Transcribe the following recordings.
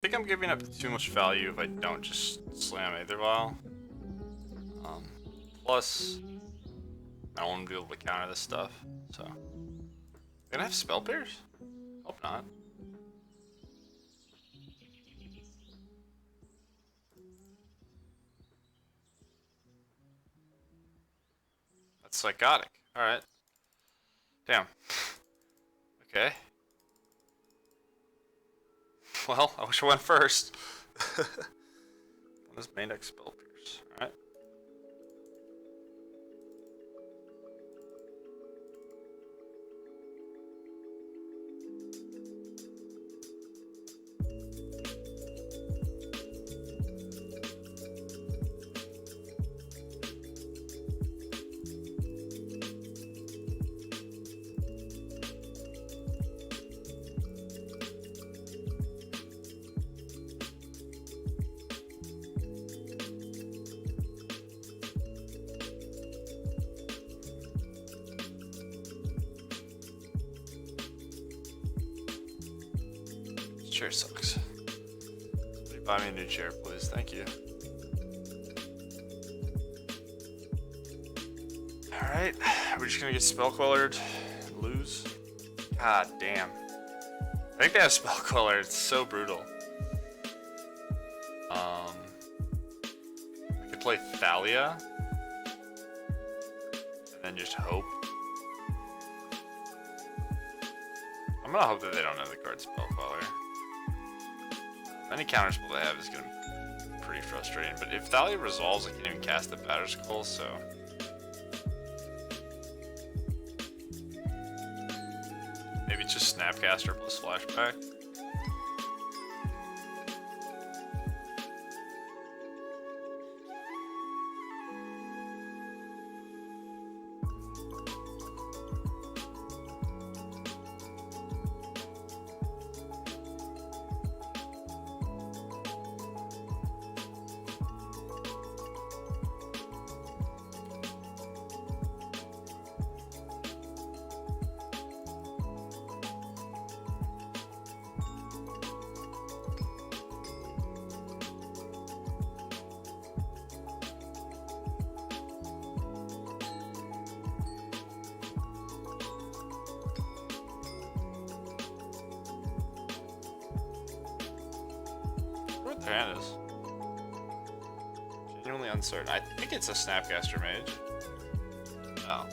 think I'm giving up too much value if I don't just slam Aether Vial. Plus, I want to be able to counter this stuff, so. Can I have Spell Pierce? Hope not. That's psychotic. Alright. Damn. Okay. Well, I wish I went first. What is main deck Spell Pierce? Alright. This chair sucks. Somebody buy me a new chair, please. Thank you. Alright. We're just gonna get Spell Quellered and lose. God damn. I think they have Spell Queller. It's so brutal. I could play Thalia. And then just hope. I'm gonna hope that they don't have the card Spell Queller. Any counterspell they have is gonna be pretty frustrating. But if Thalia resolves, I can't even cast the Batterskull, so. Maybe it's just Snapcaster plus Flashback. What their hand is? Genuinely uncertain. I think it's a Snapcaster Mage. Oh.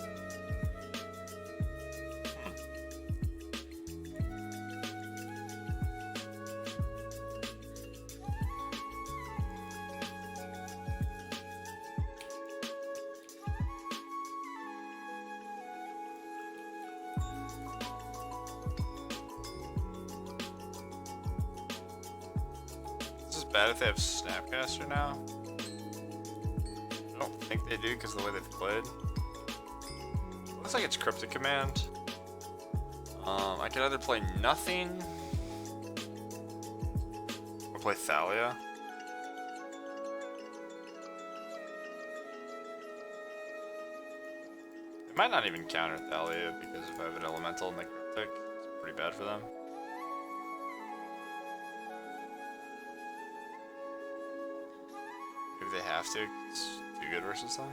This is bad if they have Snapcaster now. I don't think they do because of the way they've played. Looks like it's Cryptic Command. I can either play nothing or play Thalia. It might not even counter Thalia because if I have an Elemental in the Cryptic, it's pretty bad for them. Maybe they have to. It's too good versus them.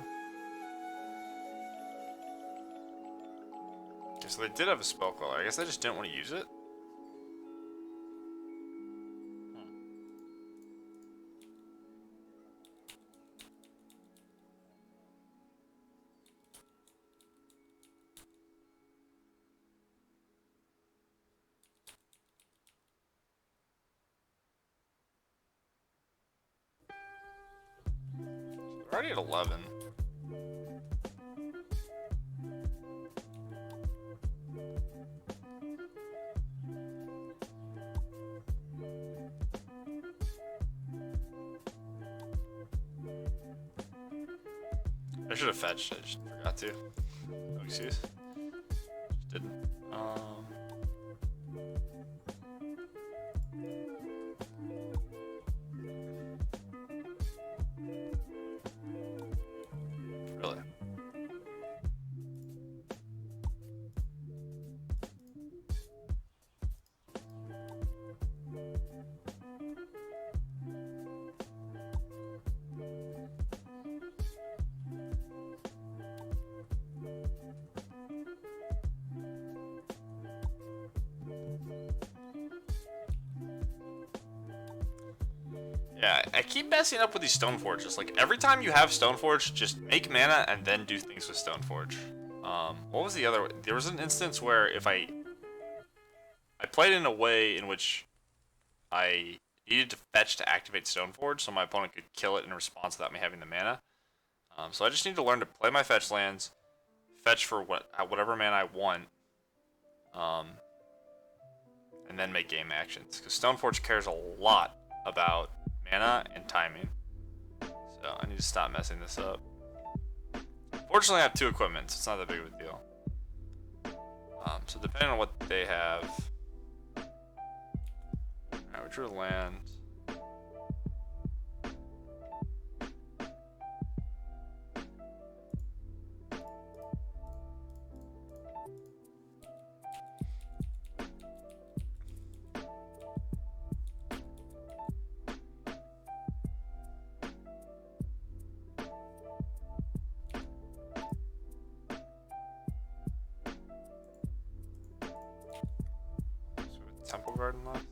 Okay, so they did have a Spell Queller. I guess they just didn't want to use it. We're already at 11. I should have fetched, I just forgot to. No excuse. Just didn't. Really? Yeah, I keep messing up with these stone forges. Like every time you have stone forge, just make mana and then do things with stone forge. What was the other? There was an instance where if I played in a way in which I needed to fetch to activate Stoneforge, so my opponent could kill it in response without me having the mana. So I just need to learn to play my fetch lands, fetch for whatever mana I want, and then make game actions. Because Stoneforge cares a lot about mana and timing. So I need to stop messing this up. Fortunately, I have 2 equipments. It's not that big of a deal. So depending on what they have. Alright, we drew a land. Temple Garden left.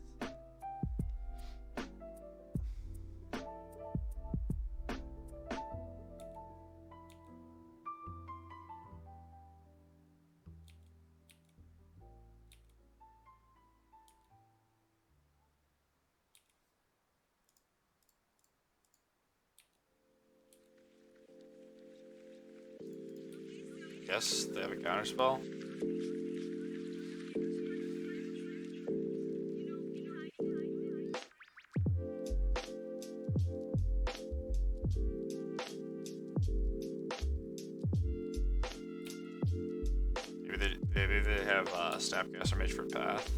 Guess they have a counterspell. Maybe they have Snapcaster Mage for Path.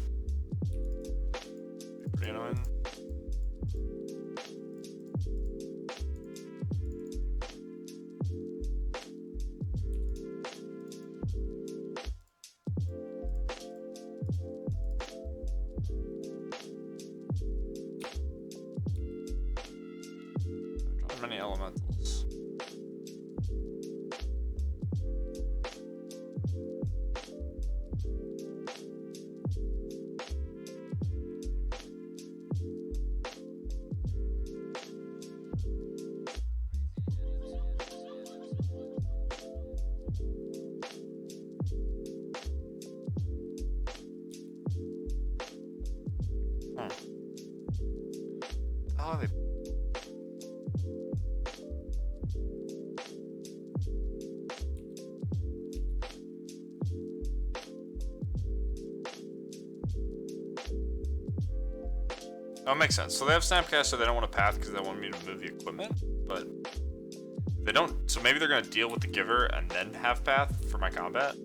Be pretty annoying. Not many elementals. Oh, they. Oh, it makes sense. So they have Snapcast, so they don't want to path because they want me to move the equipment, but they don't. So maybe they're going to deal with the giver and then have path for my combat.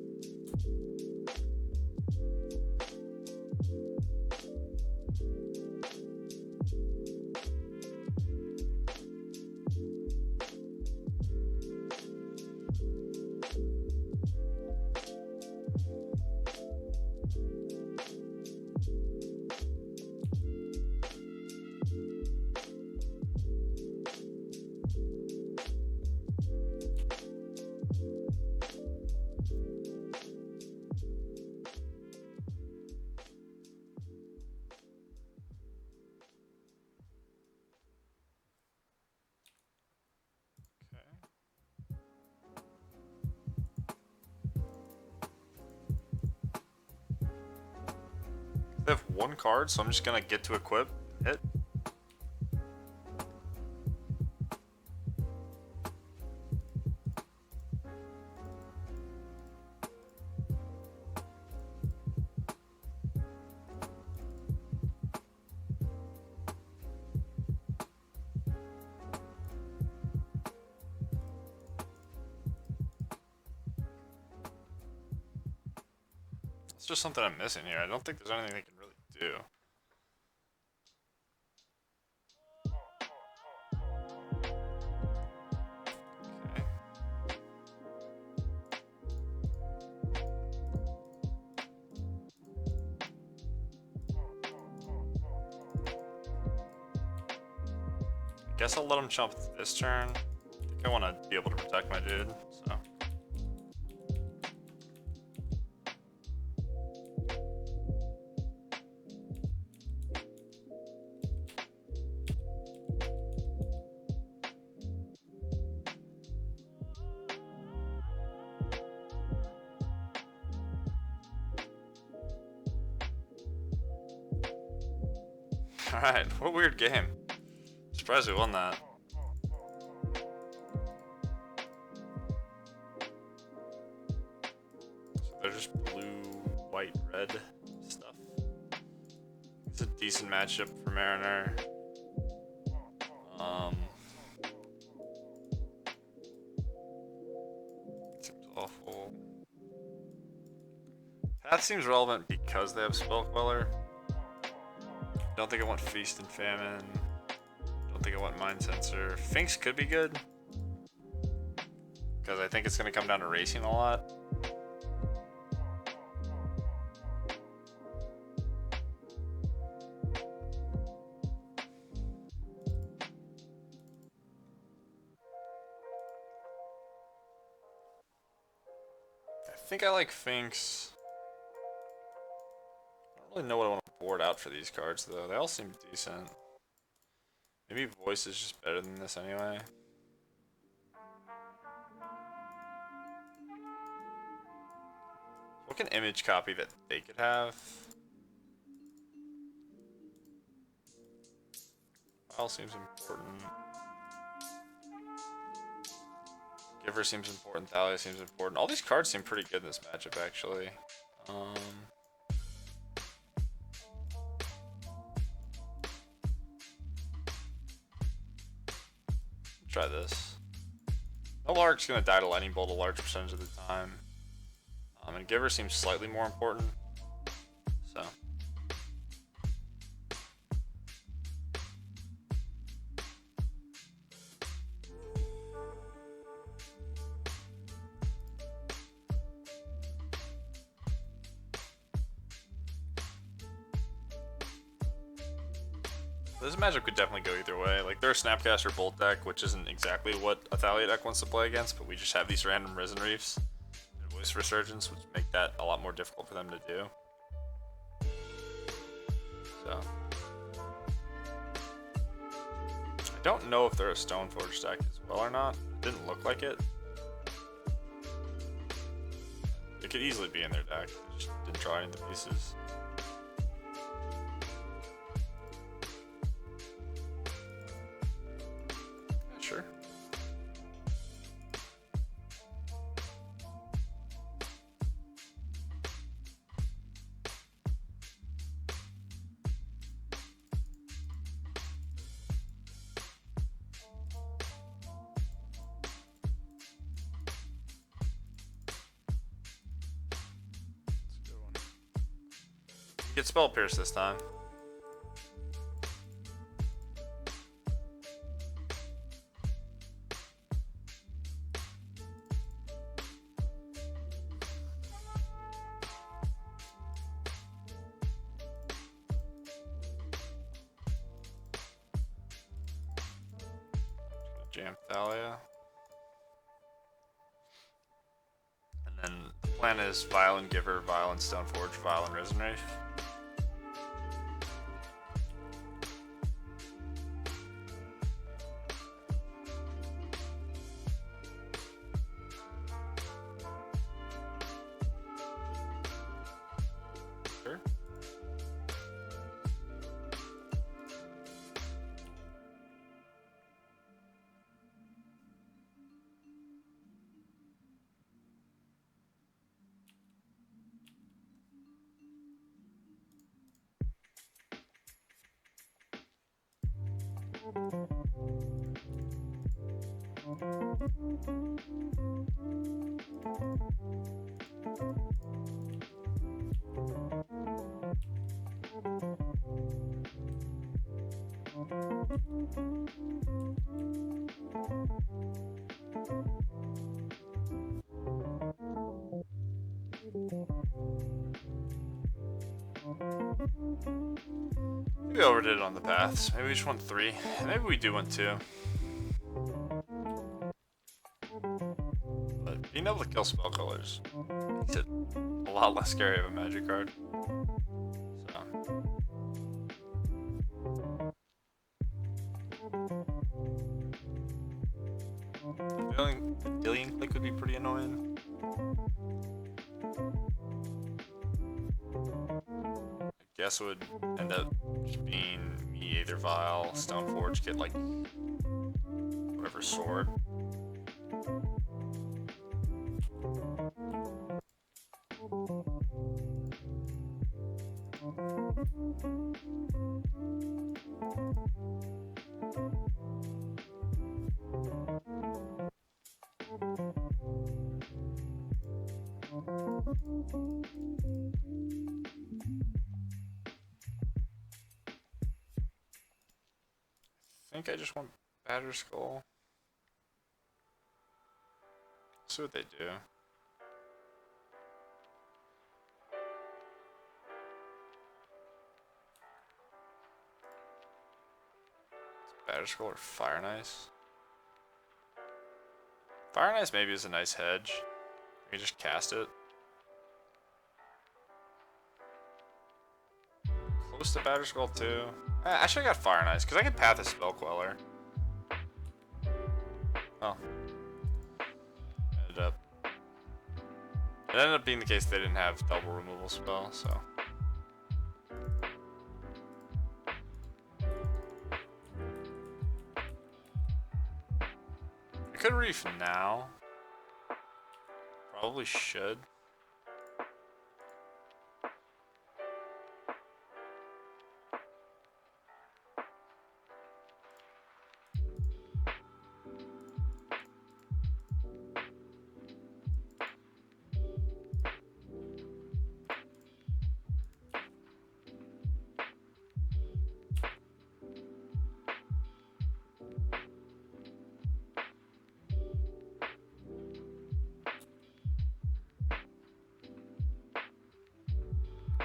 They have 1 card, so I'm just gonna get to equip, hit. It's just something I'm missing here. I don't think there's anything they can really do. Okay. Guess I'll let him jump this turn. I think I want to be able to protect my dude, so. Alright, what a weird game. Surprised we won that. So they're just blue, white, red stuff. It's a decent matchup for Mariner. Seems awful. Path seems relevant because they have Spell Queller. Don't think I want Feast and Famine. Don't think I want Mind Sensor. Finks could be good, because I think it's going to come down to racing a lot. I think I like Finks. I don't really know what I want to board out for these cards, though. They all seem decent. Maybe Voice is just better than this anyway. What can image copy that they could have? File seems important. Giver seems important. Thalia seems important. All these cards seem pretty good in this matchup, actually. Try this. No Lark's gonna die to Lightning Bolt a large percentage of the time. And Giver seems slightly more important. So. This matchup could definitely go either way. Like, they're a Snapcaster Bolt deck, which isn't exactly what a Thalia deck wants to play against, but we just have these random Risen Reefs and Voice Resurgence, which make that a lot more difficult for them to do. So. I don't know if they're a Stoneforge deck as well or not. It didn't look like it. It could easily be in their deck. They just didn't draw any of the pieces. Sure. That's a good one. Get Spell Pierce this time. Jam Thalia. And then the plan is Vial and Giver, Vial and Stoneforge, Vial and Risen Reef. Sure. Maybe we overdid it on the paths. Maybe we just want 3. Maybe we do want 2. But being able to kill Spell Colors makes it a lot less scary of a Magic card. So. The Dillion Click would be pretty annoying. I guess it would end up just being me Aether Vial, Stoneforge, get like whatever sword. I think I just want Batter Skull. See what they do. Batter Skull or Fire and Ice? Fire and Ice maybe is a nice hedge. You can just cast it. Close to Batter Skull too. I should have got Fire and Ice because I can path a Spell Queller. Oh. It ended up being the case they didn't have double removal spell, so. I could Reef now. Probably should.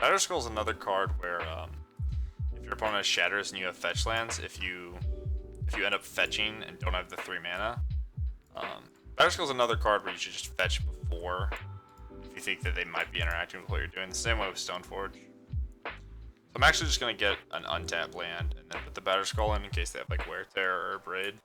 Batter Skull is another card where if your opponent has Shatters and you have fetch lands, if you end up fetching and don't have the 3 mana, Batter Skull is another card where you should just fetch before if you think that they might be interacting with what you're doing. The same way with Stoneforge. So I'm actually just gonna get an untapped land and then put the Batter Skull in case they have like Wear Tear or Braid.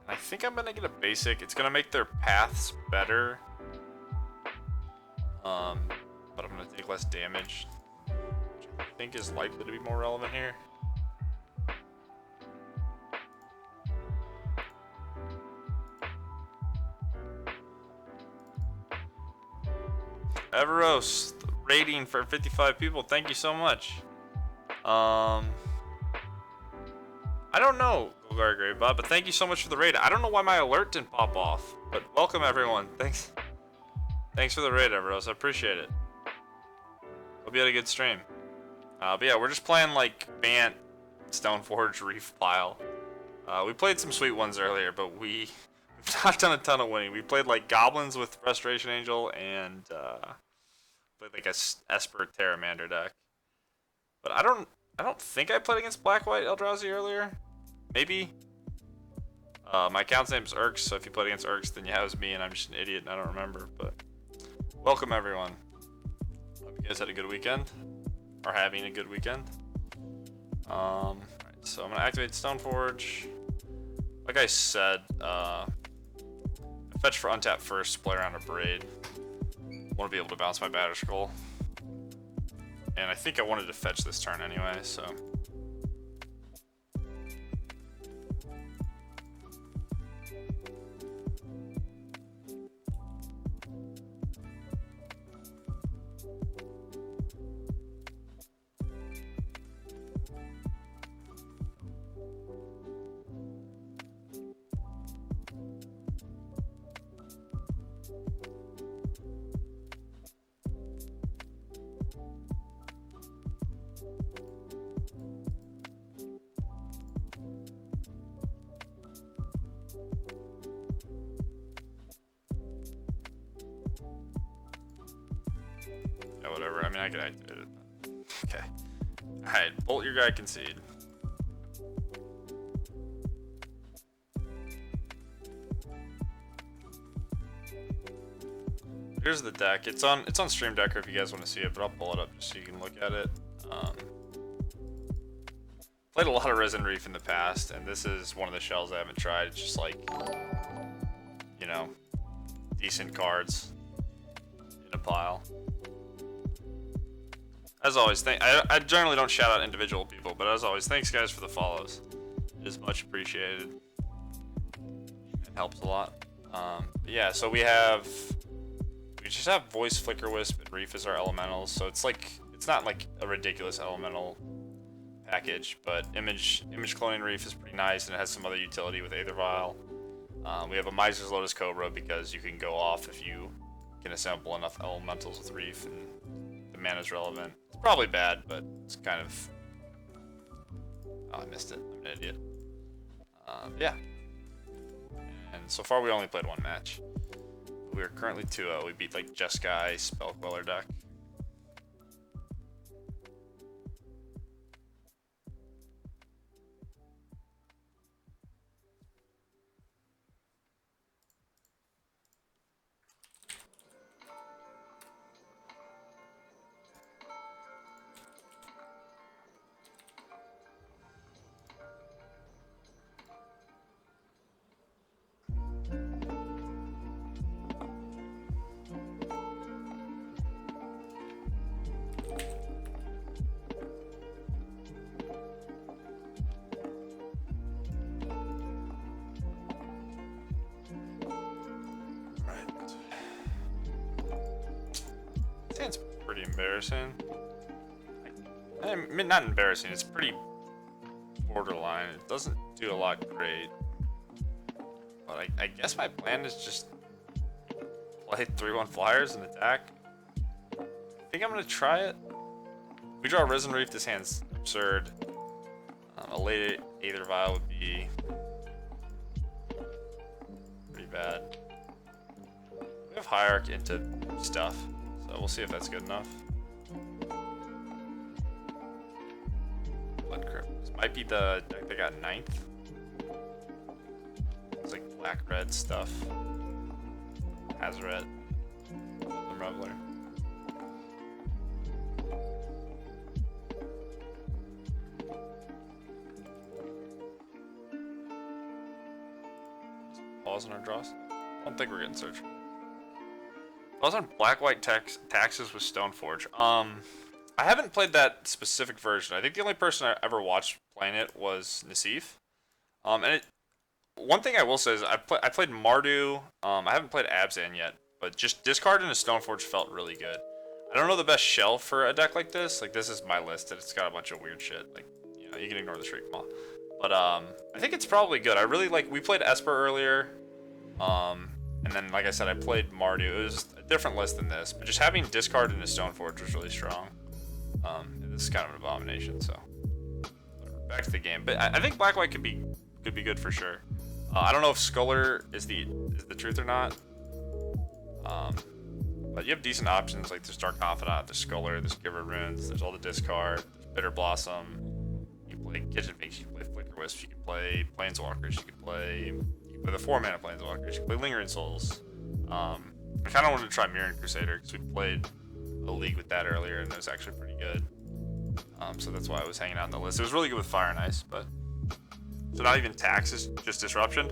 I think I'm gonna get a basic. It's gonna make their paths better, but I'm gonna take less damage, which I think is likely to be more relevant here. Everos, rating for 55 people. Thank you so much. I don't know, Golgari Gravebot, but thank you so much for the raid. I don't know why my alert didn't pop off, but welcome everyone. Thanks for the raid, Everos. I appreciate it. Hope you had a good stream. But yeah, we're just playing like Bant, Stoneforge, Reef pile. We played some sweet ones earlier, but we've not done a ton of winning. We played like Goblins with Restoration Angel and played like a Esper Terramander deck. But I don't think I played against Black-White Eldrazi earlier. Maybe. My account's name's Urks, so if you played against Urks, then yeah, it was me, and I'm just an idiot, and I don't remember. But welcome, everyone. Hope you guys had a good weekend. Or having a good weekend. Alright, so I'm going to activate Stoneforge. Like I said, I fetch for untap first, play around a Braid. Want to be able to bounce my Batter Skull. And I think I wanted to fetch this turn anyway, so. Yeah, whatever. I mean, I could activate it. Okay. Alright, bolt your guy, concede. Here's the deck. It's on Stream Decker if you guys want to see it, but I'll pull it up just so you can look at it. Played a lot of Resin Reef in the past, and this is one of the shells I haven't tried. It's just like, you know, decent cards in a pile. As always, I generally don't shout out individual people, but as always, thanks guys for the follows. It is much appreciated. It helps a lot. Yeah, so we just have Voice, Flicker Wisp, and Reef as our elementals. So it's not like a ridiculous elemental package, but image cloning Reef is pretty nice, and it has some other utility with Aether Vial. We have a Miser's Lotus Cobra because you can go off if you can assemble enough elementals with Reef, and the mana's relevant. It's probably bad, but it's kind of... Oh, I missed it. I'm an idiot. Yeah. And so far we only played one match. We are currently 2-0. We beat like Jeskai Spell Queller deck. It's pretty embarrassing. I mean, not embarrassing, it's pretty borderline. It doesn't do a lot great. But I guess my plan is just play 3-1 flyers and attack. I think I'm gonna try it. If we draw Risen Reef, this hand's absurd. A late Aether Vial would be pretty bad. We have Hierarch into stuff. So we'll see if that's good enough. Blood Crypt. This might be the deck that got 9th. It's like black-red stuff. Hazoret. The Reveler. Pause on our draws. I don't think we're getting searched. I was on Black-White Taxes with Stoneforge. I haven't played that specific version. I think the only person I ever watched playing it was Nassif. One thing I will say is I played Mardu. I haven't played Abzan yet, but just discarding a Stoneforge felt really good. I don't know the best shell for a deck like this. Like, this is my list, and it's got a bunch of weird shit. Like, you know, you can ignore the Shriekmaw. But I think it's probably good. I really like. We played Esper earlier. And then, like I said, I played Mardu. It was a different list than this, but just having discard in a Stoneforge was really strong. This is kind of an abomination, so back to the game. But I think Black-White could be good for sure. I don't know if Sculler is the truth or not. But you have decent options, like there's Dark Confidant, there's Sculler, there's Giver Runes, there's all the discard, there's Bitter Blossom. You can play Kitchen Finks, you can play Flicker Wisp, you can play Planeswalkers, you can play the 4-mana Planeswalkers, you can play Lingering Souls. I kind of wanted to try Mirran Crusader because we played a league with that earlier and it was actually pretty good. So that's why I was hanging out on the list. It was really good with Fire and Ice, but so not even taxes, just disruption.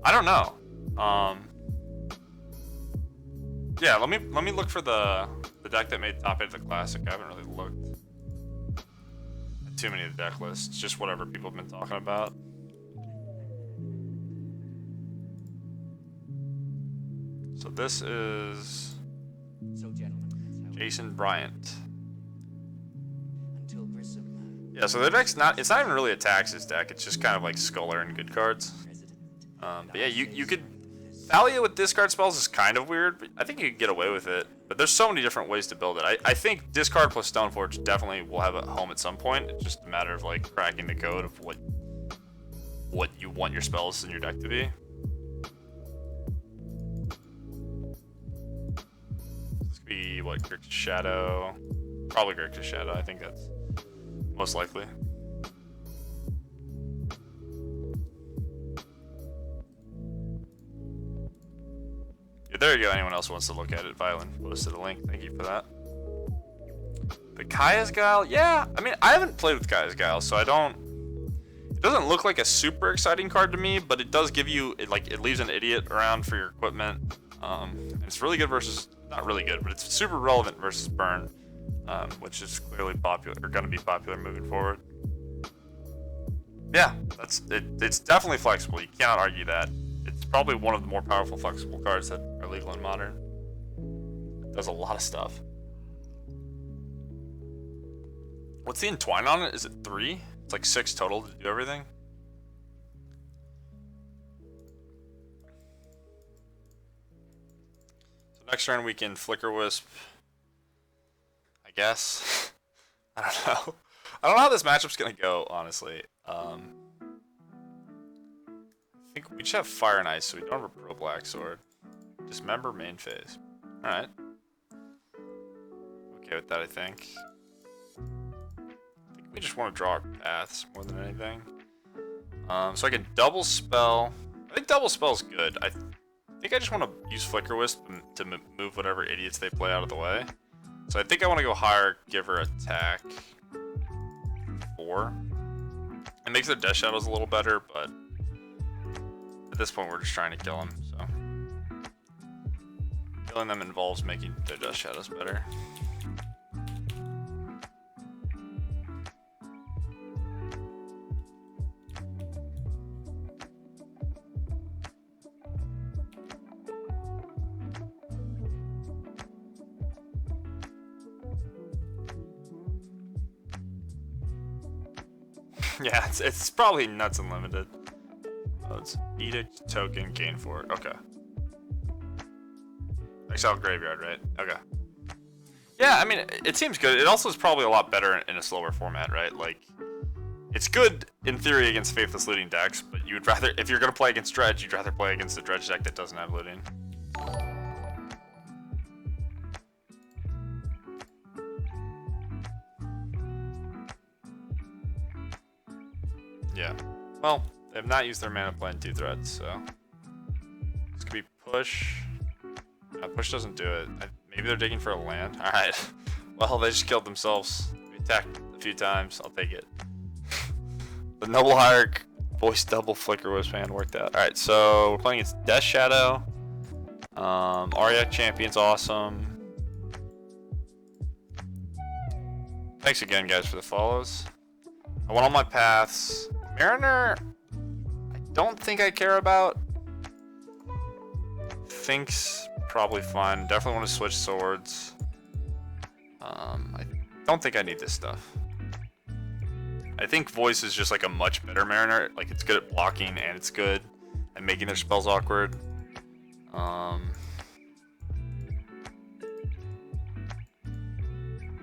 I don't know. Yeah, let me look for the deck that made top 8 of the Classic. I haven't really looked at too many of the deck lists, just whatever people have been talking about. So this is Jason Bryant. Yeah, so the deck's it's not even really a taxes deck, it's just kind of like Sculler and good cards. But yeah, you could Thalia with discard spells is kind of weird, but I think you could get away with it. But there's so many different ways to build it. I think discard plus Stoneforge definitely will have a home at some point. It's just a matter of like cracking the code of what you want your spells in your deck to be. Be what, Grixis Shadow? Probably Grixis Shadow. I think that's most likely. Yeah, there you go. Anyone else wants to look at it, Violin posted a link. Thank you for that. But Kaya's Guile, yeah. I mean, I haven't played with Kaya's Guile, so I don't. It doesn't look like a super exciting card to me, but it does give you it leaves an idiot around for your equipment. And it's really good versus, not really good, but it's super relevant versus Burn, which is clearly popular, or going to be popular moving forward. Yeah, that's it. It's definitely flexible. You cannot argue that. It's probably one of the more powerful flexible cards that are legal in Modern. It does a lot of stuff. What's the entwine on it? Is it 3? It's like 6 total to do everything. So next turn we can Flicker Wisp, I guess. I don't know. I don't know how this matchup's gonna go, honestly. I think we just have Fire and Ice, so we don't have a Pro Black Sword. Dismember main phase. Alright. Okay with that, I think. We just want to draw our paths more than anything. So I can double spell. I think double spell is good. I think I just want to use Flicker Wisp to move whatever idiots they play out of the way. So I think I want to go higher, give her attack 4. It makes their Death Shadows a little better, but at this point we're just trying to kill them. So killing them involves making their Death Shadows better. Yeah, it's probably nuts unlimited. Oh, it's Edict, Token, Gain 4. Okay. Exile Graveyard, right? Okay. Yeah, I mean, it seems good. It also is probably a lot better in a slower format, right? Like, it's good in theory against Faithless Looting decks, but you would rather, if you're going to play against Dredge, you'd rather play against a Dredge deck that doesn't have looting. Yeah. Well, they have not used their mana play in 2 threats, so this could be push. Push doesn't do it. Maybe they're digging for a land. All right. Well, they just killed themselves. We attacked a few times. I'll take it. The Noble Hierarch voice double Flicker Wisp hand worked out. All right, so we're playing against Death Shadow. Ariak Champion's awesome. Thanks again, guys, for the follows. I want all my paths. Mariner, I don't think I care about. Think's probably fun. Definitely want to switch swords. I don't think I need this stuff. I think Voice is just like a much better Mariner. Like, it's good at blocking and it's good at making their spells awkward.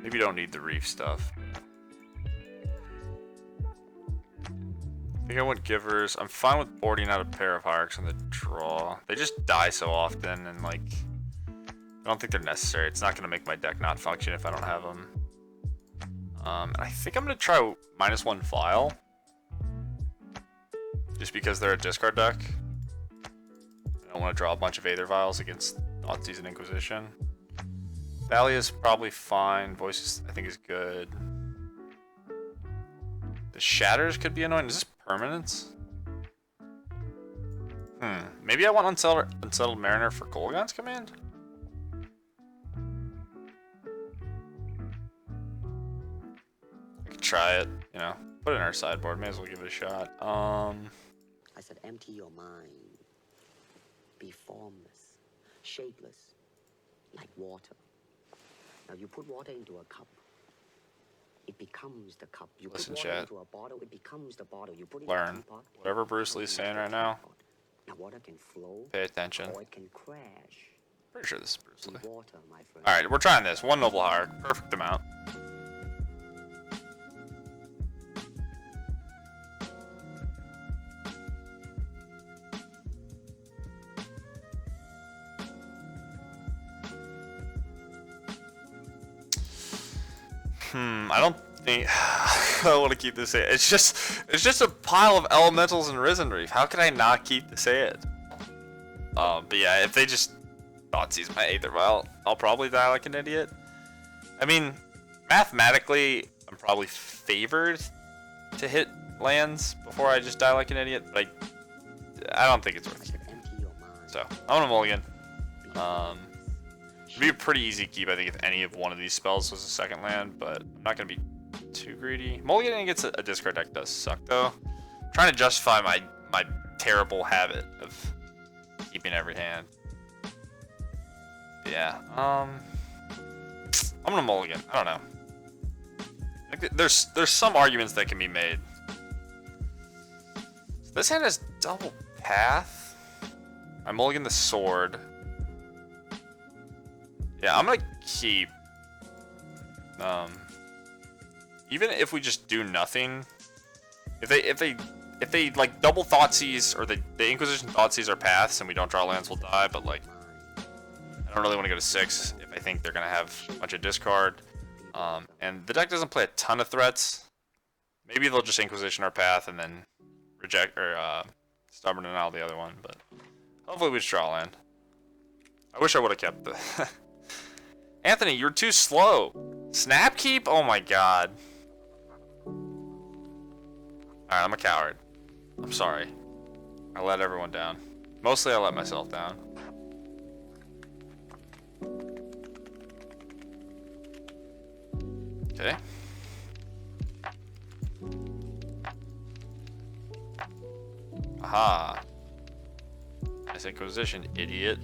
Maybe you don't need the Reef stuff. I think I want Givers. I'm fine with boarding out a pair of Hierarchs on the draw. They just die so often, and like, I don't think they're necessary. It's not going to make my deck not function if I don't have them. And I think I'm going to try -1 File. Just because they're a discard deck. I don't want to draw a bunch of Aether Vials against Nazis and Inquisition. Thalia's probably fine. Voices, I think, is good. The Shatters could be annoying. Is this permanence? Maybe I want Unsettled Mariner for Kolaghan's command? I could try it, you know. Put it in our sideboard. May as well give it a shot. I said empty your mind. Be formless, shapeless, like water. Now you put water into a cup. It becomes the cup. You Listen, put water chat. into a bottle, it becomes the bottle. You put it Learn. in a teapot, Whatever Bruce Lee's saying right now, now water can flow, pay attention. or it can crash. Pretty sure this is Bruce Lee. Water, my friend. Alright, we're trying this. 1 Noble Hierarch. Perfect amount. I don't think I want to keep this. It's just a pile of elementals and Risen Reef. How can I not keep this it? But yeah, if they just Nazis my Aether Vial, I'll probably die like an idiot. I mean, mathematically, I'm probably favored to hit lands before I just die like an idiot, but I don't think it's worth it. Empty your mind. So I'm gonna mulligan. It'd be a pretty easy keep, I think, if any of one of these spells was a second land, but I'm not going to be too greedy. Mulliganing against a discard deck does suck, though. I'm trying to justify my terrible habit of keeping every hand. But yeah, I'm going to mulligan. I don't know. Like, there's some arguments that can be made. So this hand has double path. I mulligan the sword. Yeah, I'm gonna keep. Even if we just do nothing, if they like double Thoughtseize or the Inquisition Thoughtseize our paths and we don't draw lands, we'll die. But like, I don't really want to go to 6 if I think they're gonna have a bunch of discard. And the deck doesn't play a ton of threats. Maybe they'll just Inquisition our path and then reject or stubborn and out the other one. But hopefully we just draw land. I wish I would have kept the. Anthony, you're too slow. Snap keep? Oh my god. Alright, I'm a coward. I'm sorry. I let everyone down. Mostly I let myself down. Okay. Aha. Nice Inquisition, idiot.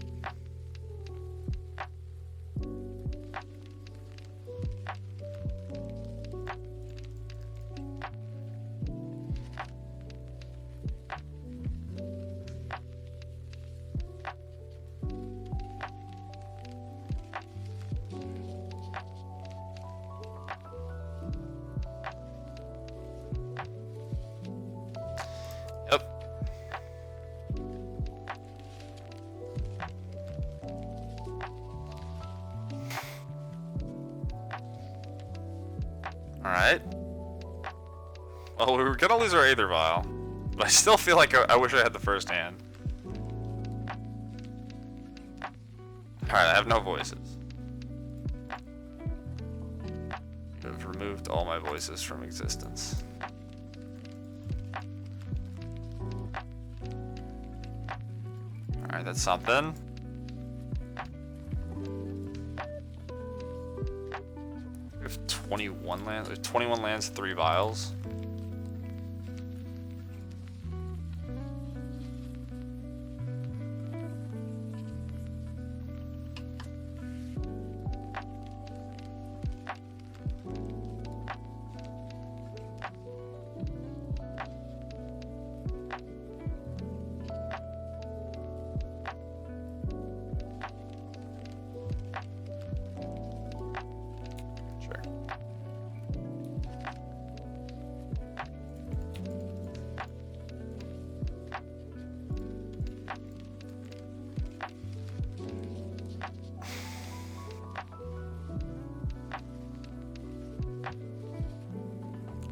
Alright. Well, we were gonna lose our Aether Vial, but I still feel like I wish I had the first hand. Alright, I have no voices. I've removed all my voices from existence. Alright, that's something. We have 21 lands. We have 21 lands, 3 vials.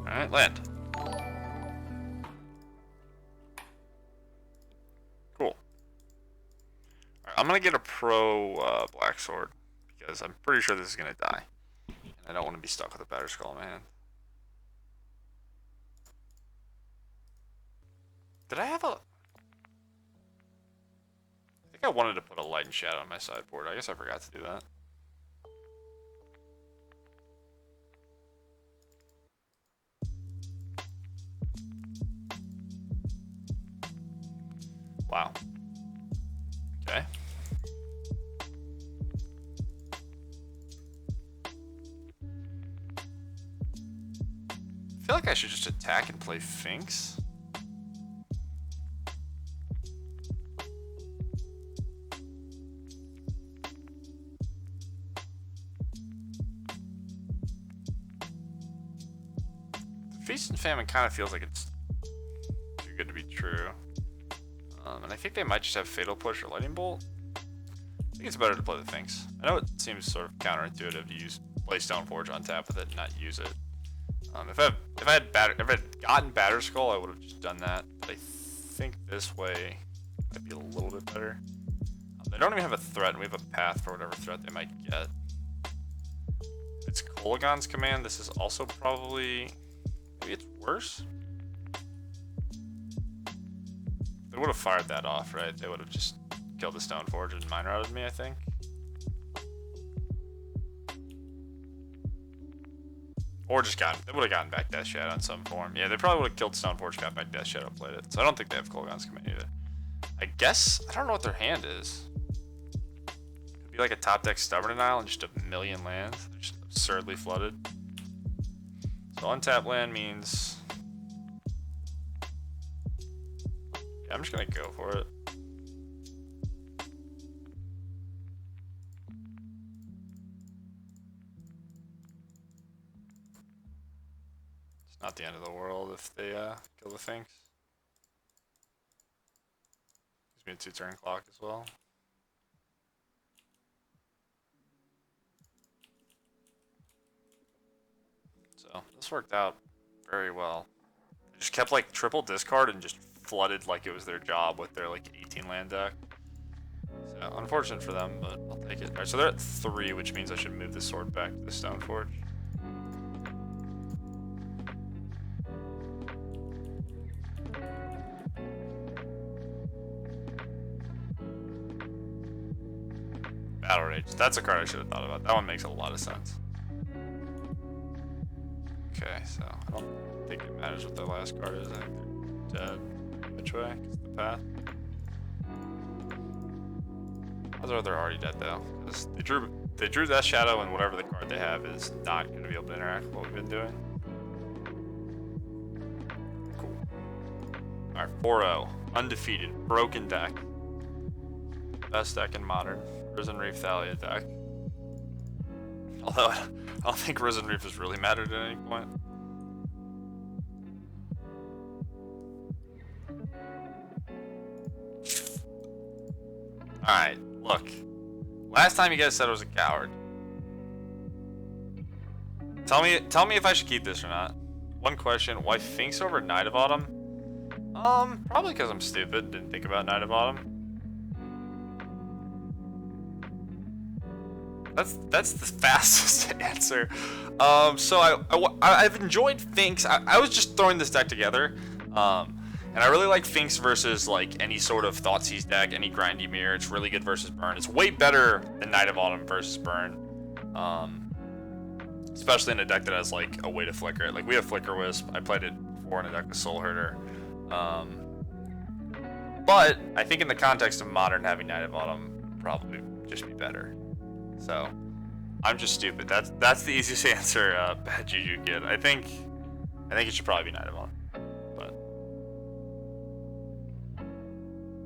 Alright, land. Cool. Alright, I'm gonna get a pro black sword because I'm pretty sure this is gonna die. And I don't want to be stuck with a Batter Skull in my hand. Did I have a... I think I wanted to put a light and shadow on my sideboard. I guess I forgot to do that. Wow. Okay. I feel like I should just attack and play Finks. Feast and Famine kind of feels like it's too good to be true. And I think they might just have Fatal Push or Lightning Bolt. I think it's better to play the Finks. I know it seems sort of counterintuitive to play Stoneforge on tap with it and not use it. If I had gotten Batter Skull, I would have just done that. But I think this way might be a little bit better. They don't even have a threat, and we have a path for whatever threat they might get. If it's Kolagon's command, this is also probably... maybe it's worse? They would have fired that off, right? They would have just killed the Stone Forge and mine routed me, I think. Or just they would have gotten back Death Shadow in some form. Yeah, they probably would have killed Stone Forge, got back Death Shadow, played it. So I don't think they have Kolaghan's Command either. I guess, I don't know what their hand is. It'd be like a top deck Stubborn Denial and just a million lands. They're just absurdly flooded. So untap land means... Yeah, I'm just gonna go for it. It's not the end of the world if they kill the Finks. Gives me a 2-turn clock as well. So this worked out very well. They just kept like triple discard and just flooded like it was their job with their like 18 land deck. So unfortunate for them, but I'll take it. Alright, so they're at 3, which means I should move the sword back to the Stone Forge. Battle Rage. That's a card I should have thought about. That one makes a lot of sense. Okay, so I don't think it matters what their last card is. I think they're dead. Which way? Because the path. Odds are they're already dead though. Because they drew Death Shadow, and whatever the card they have is not going to be able to interact with what we've been doing. Cool. Alright, 4-0. Undefeated. Broken deck. Best deck in Modern. Risen Reef Thalia deck. Although I don't think Risen Reef has really mattered at any point. Alright, look. Last time you guys said I was a coward. Tell me if I should keep this or not. One question, why Finks over Night of Autumn? Probably because I'm stupid, didn't think about Night of Autumn. That's the fastest answer. So I've enjoyed Finks. I was just throwing this deck together. And I really like Finks versus like any sort of Thoughtseize deck, any grindy mirror. It's really good versus Burn. It's way better than Night of Autumn versus Burn. Especially in a deck that has like a way to flicker it. Like we have Flicker Wisp. I played it before in a deck with Soul Herder. But I think in the context of Modern, having Night of Autumn probably just be better. So I'm just stupid. That's the easiest answer. Bad Juju Kid. I think it should probably be Night of Autumn. But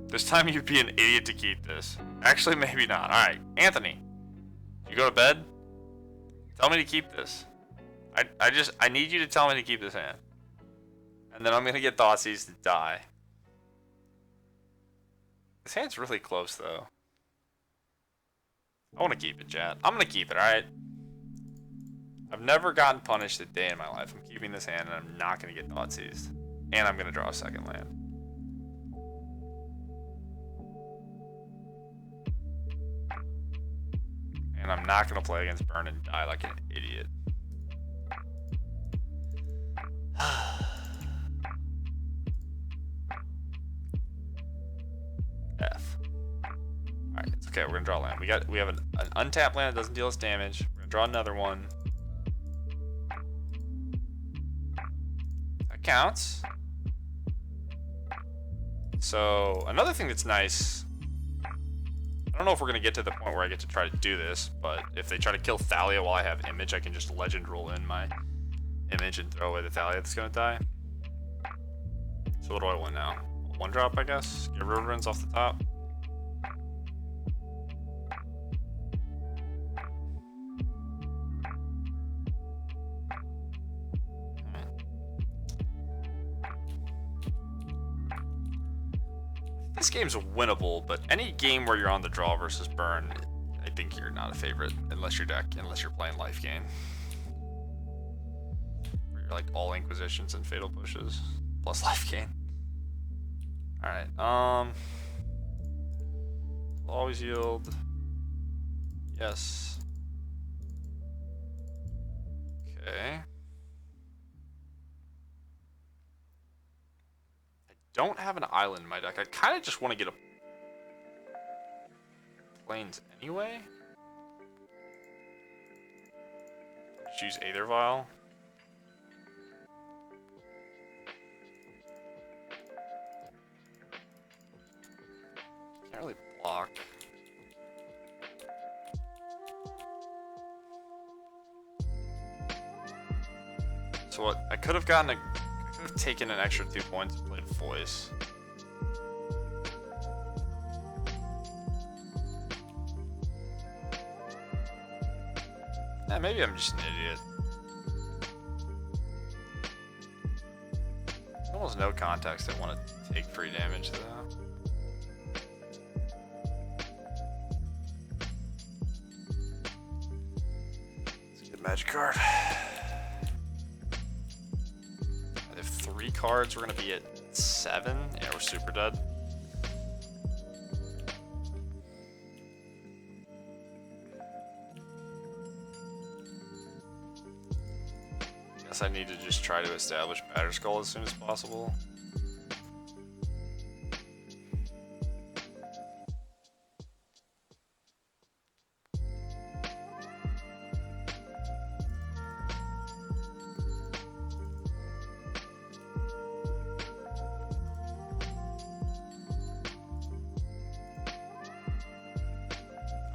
this time you'd be an idiot to keep this. Actually, maybe not. All right, Anthony, you go to bed. Tell me to keep this. I need you to tell me to keep this hand, and then I'm gonna get Thoughtseize to die. This hand's really close though. I want to keep it, chat. I'm gonna keep it, alright? I've never gotten punished a day in my life. I'm keeping this hand, and I'm not gonna get Thoughtseized. And I'm gonna draw a second land. And I'm not gonna play against Burn and die like an idiot. F. Alright, it's okay, we're gonna draw land. We have an untapped land that doesn't deal us damage. We're gonna draw another one. That counts. So another thing that's nice, I don't know if we're gonna get to the point where I get to try to do this, but if they try to kill Thalia while I have Image, I can just Legend roll in my Image and throw away the Thalia that's gonna die. So what do I want now? One drop, I guess? Get Riverbands off the top. This game's winnable, but any game where you're on the draw versus Burn, I think you're not a favorite unless you're playing Life Gain. Where you're like all Inquisitions and Fatal Pushes plus Life Gain. Alright, always yield. Yes. Okay. Don't have an island in my deck. I kind of just want to get a... planes anyway. Just use Aether Vial. Can't really block. So what? I could have gotten I could have taken an extra 2 points and played voice. Yeah, maybe I'm just an idiot. Almost no context I want to take free damage though. It's a good magic card. They have 3 cards, we're gonna be at 7. Yeah, we're super dead. Guess I need to just try to establish Batterskull as soon as possible.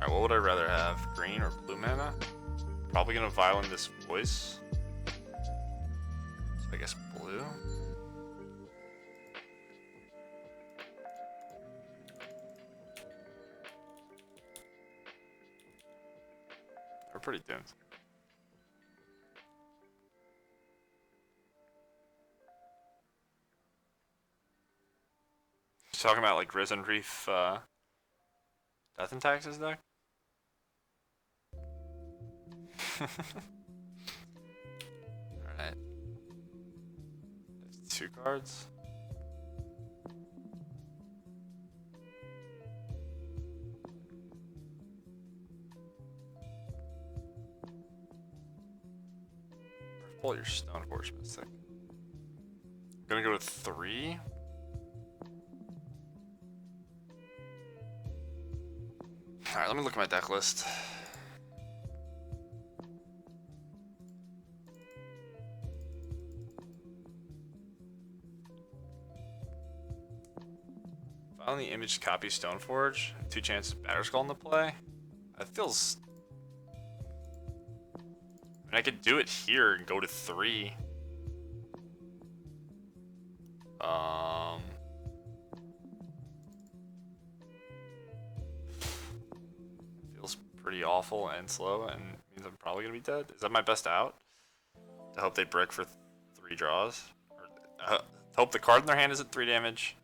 Alright, what would I rather have? Green or blue mana? Probably gonna violin this voice. So I guess blue. We're pretty doomed. Just talking about like Risen Reef Death and Taxes deck. Alright. 2 cards. Pull your Stoneforge Mystic. I'm gonna go with 3. Alright, let me look at my deck list. If I only image copy Stoneforge, 2 chances Batterskull in the play. That feels. I mean, I could do it here and go to 3. Feels pretty awful and slow, and means I'm probably gonna be dead. Is that my best out? To hope they brick for 3 draws, or hope the card in their hand isn't 3 damage.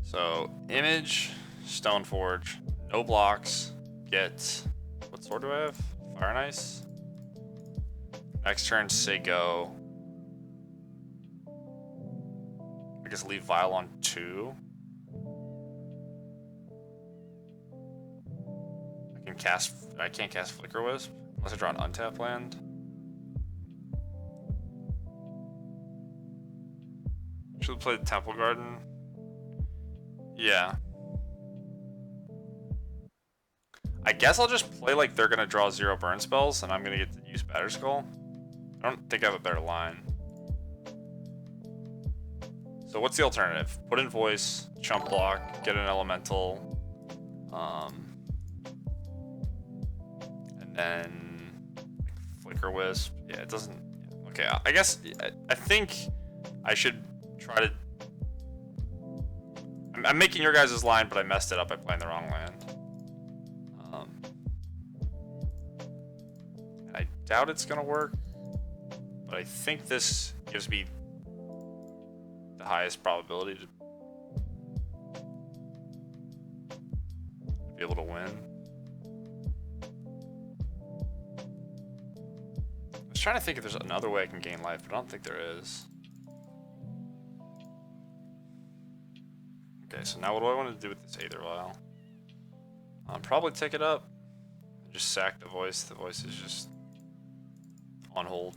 So, image, Stoneforge, no blocks, get, what sword do I have? Fire and Ice. Next turn, say go. I guess leave Vial on 2. I can't cast Flicker Wisp unless I draw an untap land. Should have played Temple Garden. Yeah. I guess I'll just play like they're gonna draw 0 burn spells and I'm gonna get to use Batterskull. I don't think I have a better line. So what's the alternative? Put in Voice, chump block, get an Elemental, and then Flicker Wisp. Yeah, it doesn't. Okay, I guess I think I should try to. I'm making your guys' line, but I messed it up by playing the wrong land. I doubt it's gonna work, but I think this gives me the highest probability to be able to win. I was trying to think if there's another way I can gain life, but I don't think there is. Okay, so now what do I want to do with this Aether Vial? Probably take it up. Just sack the voice. The voice is just on hold.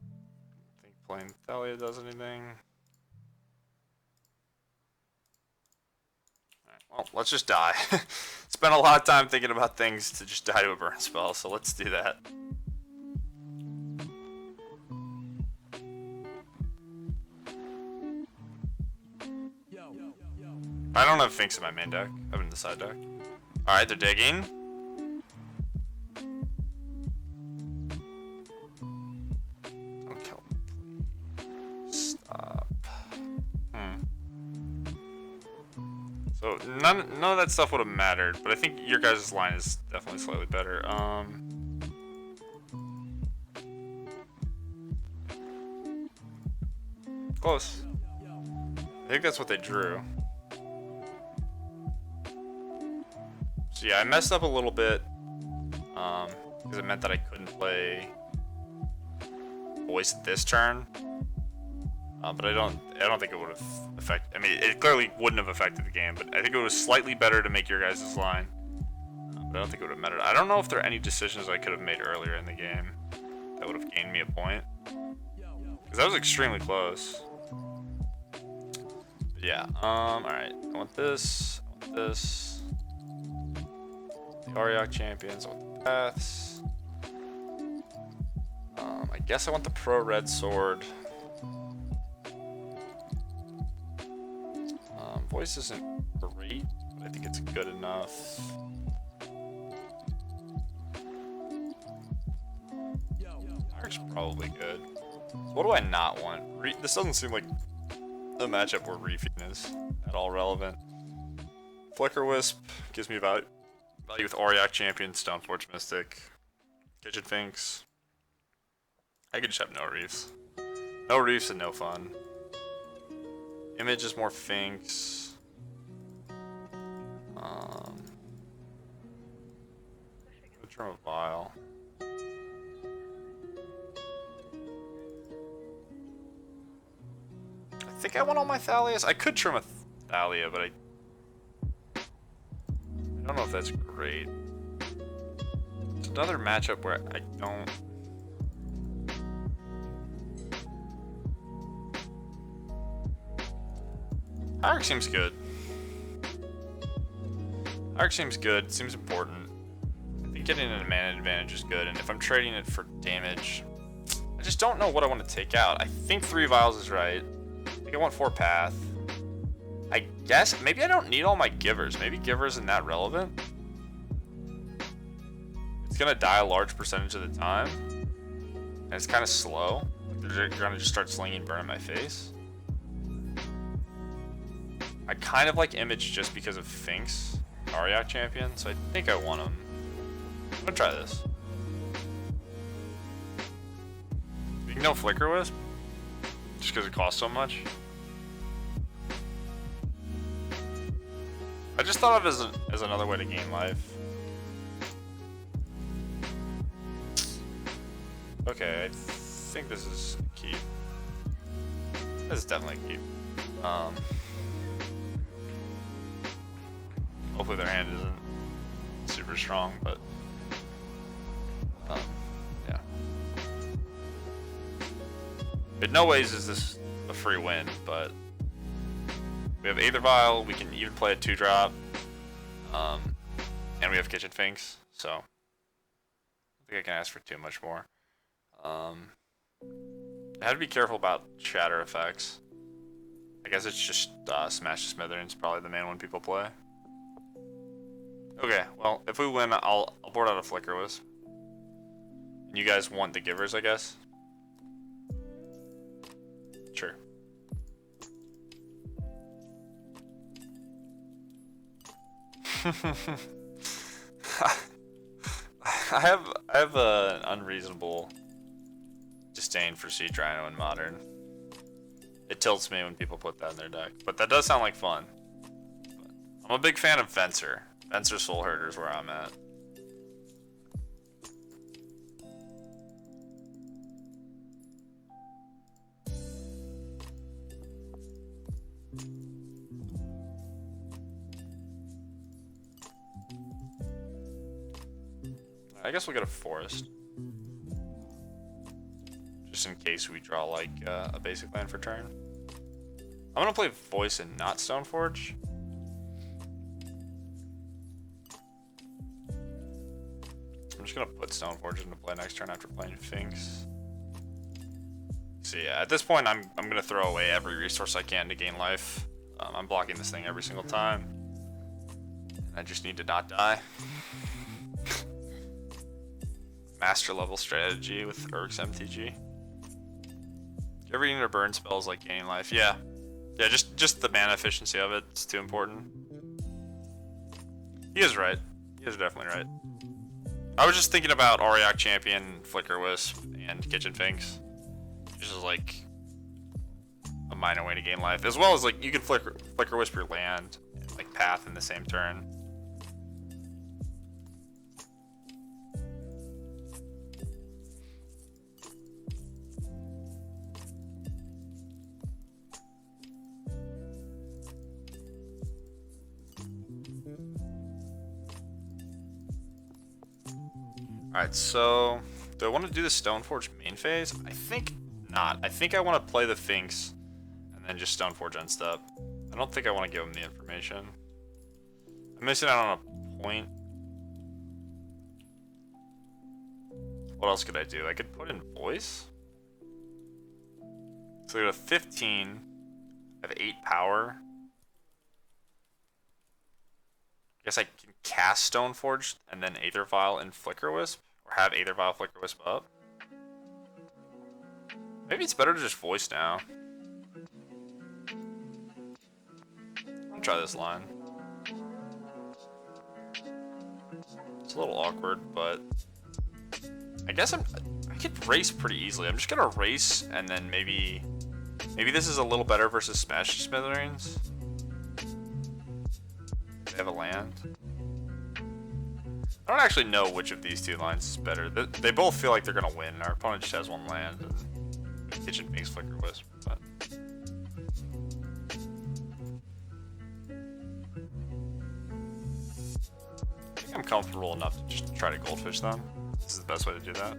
I think playing Thalia does anything. Alright, well, let's just die. Spent a lot of time thinking about things to just die to a burn spell, so let's do that. I don't have Finks in my main deck. I have it in the side deck. Alright, they're digging. Don't kill me. Stop. So none of that stuff would have mattered, but I think your guys' line is definitely slightly better. Close. I think that's what they drew. So yeah, I messed up a little bit, because it meant that I couldn't play voice this turn. But I don't think it would have affected. I mean, it clearly wouldn't have affected the game, but I think it was slightly better to make your guys' line. But I don't think it would have mattered. I don't know if there are any decisions I could have made earlier in the game that would have gained me a point, because that was extremely close. But yeah. All right. I want this. I want this. The Ariok champions. I want the paths. I guess I want the pro red sword. Voice isn't great, but I think it's good enough. Arc's probably good. So what do I not want? This doesn't seem like the matchup where Reefing is at all relevant. Flicker Wisp gives me value with Auriok Champion, Stoneforge Mystic, Kitchen Finks. I could just have no Reefs. No Reefs and no fun. Image is more Finks. Trim a Vial. I think I want all my Thalias. I could trim a Thalia, but I don't know if that's great. It's another matchup where I don't. Arc seems good. Arc seems good. Seems important. I think getting an mana advantage is good, and if I'm trading it for damage, I just don't know what I want to take out. I think 3 vials is right. I think I want 4 path. I guess maybe I don't need all my givers. Maybe giver isn't that relevant. It's gonna die a large percentage of the time, and it's kind of slow. They're gonna just start slinging burn in my face. I kind of like Image just because of Finks, Ariok champion, so I think I want him. I'm gonna try this. You can no Flicker Wisp, just because it costs so much. I just thought of it as another way to gain life. Okay, I think this is a keep. This is definitely a keep. Hopefully their hand isn't super strong, but yeah. In no ways is this a free win, but we have Aether Vial, we can even play a 2-drop, and we have Kitchen Finks, so I think I can ask for too much more. I have to be careful about shatter effects. I guess it's just Smash the Smithereens, probably the main one people play. Okay, well, if we win, I'll board out a Flicker Wisp. And you guys want the givers, I guess? Sure. I have an unreasonable disdain for Sea Rhino in Modern. It tilts me when people put that in their deck, but that does sound like fun. I'm a big fan of Fencer. Fencer Soul Herder is where I'm at. I guess we'll get a forest. Just in case we draw like a basic land for turn. I'm gonna play Voice and not Stoneforge. I'm just gonna put Stoneforge into play next turn after playing Finks. So yeah, at this point I'm gonna throw away every resource I can to gain life. I'm blocking this thing every single time. I just need to not die. Master level strategy with Urk's MTG. Every unit of burn spells like gaining life. Yeah. Yeah, just the mana efficiency of it is too important. He is right. He is definitely right. I was just thinking about Auriok Champion, Flicker Wisp, and Kitchen Finks. This is like a minor way to gain life. As well as like you can Flicker Wisp your land and like path in the same turn. Alright, so do I want to do the Stoneforge main phase? I think not. I think I want to play the Finks and then just Stoneforge end step. I don't think I want to give him the information. I'm missing out on a point. What else could I do? I could put in Voice. So I go to 15. I have 8 power. I guess I can cast Stoneforge and then Aether Vial and Flicker Wisp, or have Aether Vial, Flicker Wisp up. Maybe it's better to just Voice now. I'll try this line. It's a little awkward, but I guess I could race pretty easily. I'm just gonna race and then maybe this is a little better versus Smash Smithereens. They have a land. I don't actually know which of these two lines is better. They both feel like they're gonna win. Our opponent just has one land. And Kitchen Finks Flicker Wisp, but I think I'm comfortable enough to just try to goldfish them. This is the best way to do that.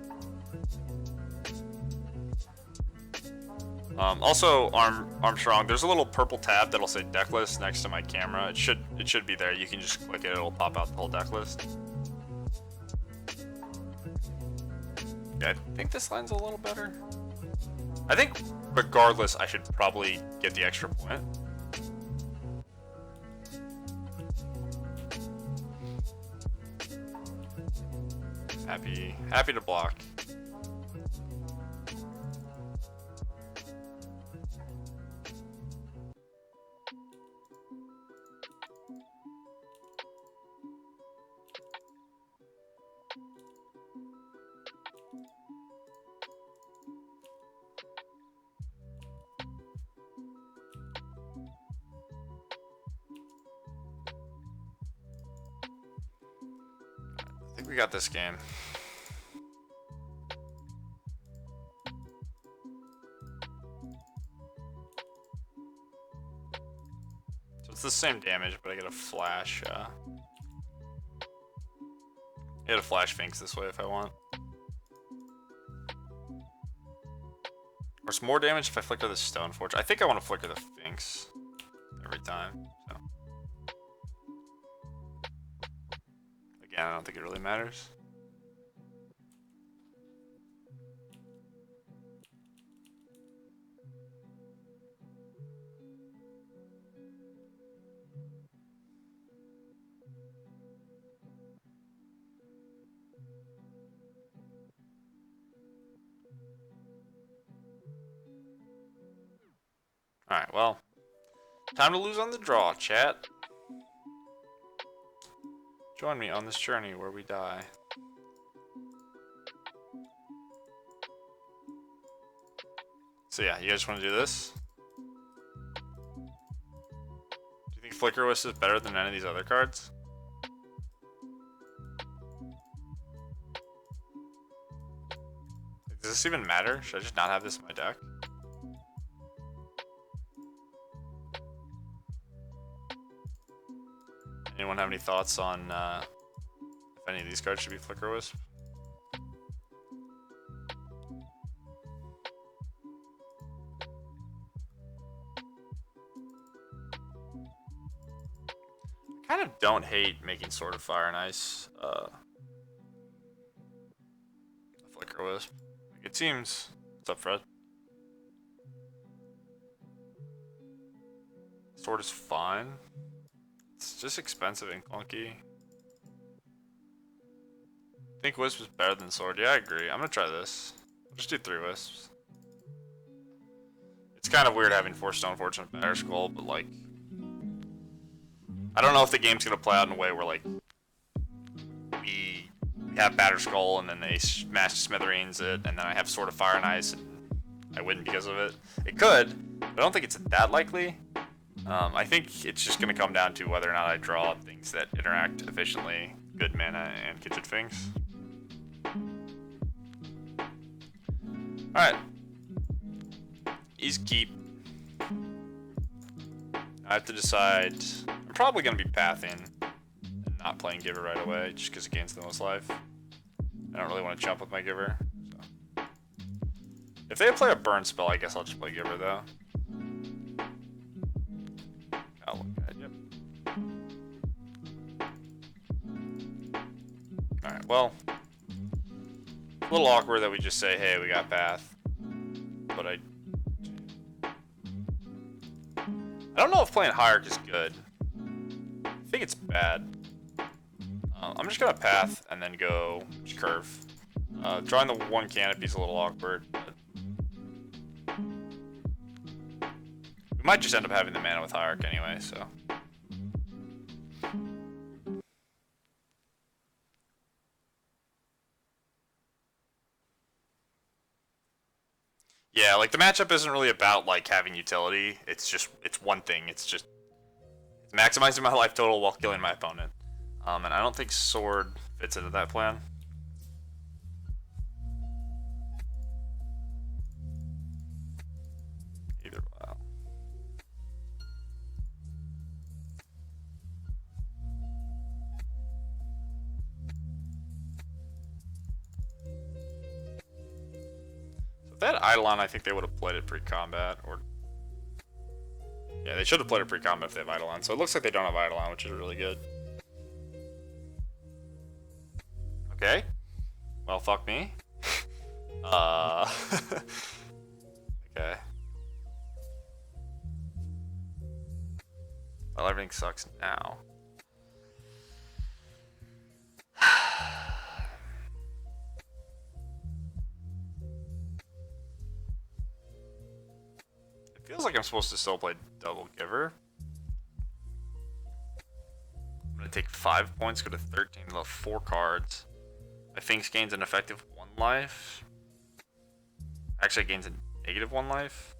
Also, Armstrong, there's a little purple tab that'll say deck list next to my camera. It should be there. You can just click it, it'll pop out the whole deck list. Yeah, I think this line's a little better. I think regardless, I should probably get the extra point. Happy to block. I think we got this game. So it's the same damage, but I get a flash. I get a flash Finks this way if I want. Or it's more damage if I flicker the Stoneforge. I think I want to flicker the Finks every time. So again, I don't think it really matters. Alright, well, time to lose on the draw, chat. Join me on this journey where we die. So yeah, you guys want to do this? Do you think Flicker Wisp is better than any of these other cards? Does this even matter? Should I just not have this in my deck? Anyone have any thoughts on if any of these cards should be Flicker Wisp? I kind of don't hate making Sword of Fire and Ice a Flicker Wisp. Like, it seems. What's up, Fred? Sword is fine. It's just expensive and clunky. I think Wisp is better than Sword. Yeah, I agree. I'm gonna try this. I'll just do 3 Wisps. It's kind of weird having 4 Stone Fortune and Batter Skull, but like, I don't know if the game's gonna play out in a way where like we have Batter Skull and then they smash Smithereens it, and then I have Sword of Fire and Ice and I win because of it. It could, but I don't think it's that likely. I think it's just gonna come down to whether or not I draw things that interact efficiently, good mana and Kitchen Finks. Alright. Easy keep. I have to decide. I'm probably going to be pathing and not playing Giver right away just because it gains the most life. I don't really want to jump with my Giver. So. If they play a burn spell, I guess I'll just play Giver though. I'll look at it, yep. Alright, well. A little awkward that we just say, hey, we got path. But I don't know if playing Hierarch is good. I think it's bad. I'm just gonna path and then go just curve. Drawing the 1 canopy is a little awkward. But we might just end up having the mana with Hierarch anyway, so. Yeah, like the matchup isn't really about like having utility. It's one thing. It's maximizing my life total while killing my opponent. And I don't think Sword fits into that plan. Either way. If they had Eidolon, I think they would have played it pre-combat, or... Yeah, they should have played it pre-combat if they have Eidolon. So it looks like they don't have Eidolon, which is really good. Okay. Well, fuck me. Okay. Well, everything sucks now. Feels like I'm supposed to still play double Giver. I'm gonna take 5 points, go to 13, left 4 cards. My Finks gains an effective 1 life. Actually, it gains a negative 1 life.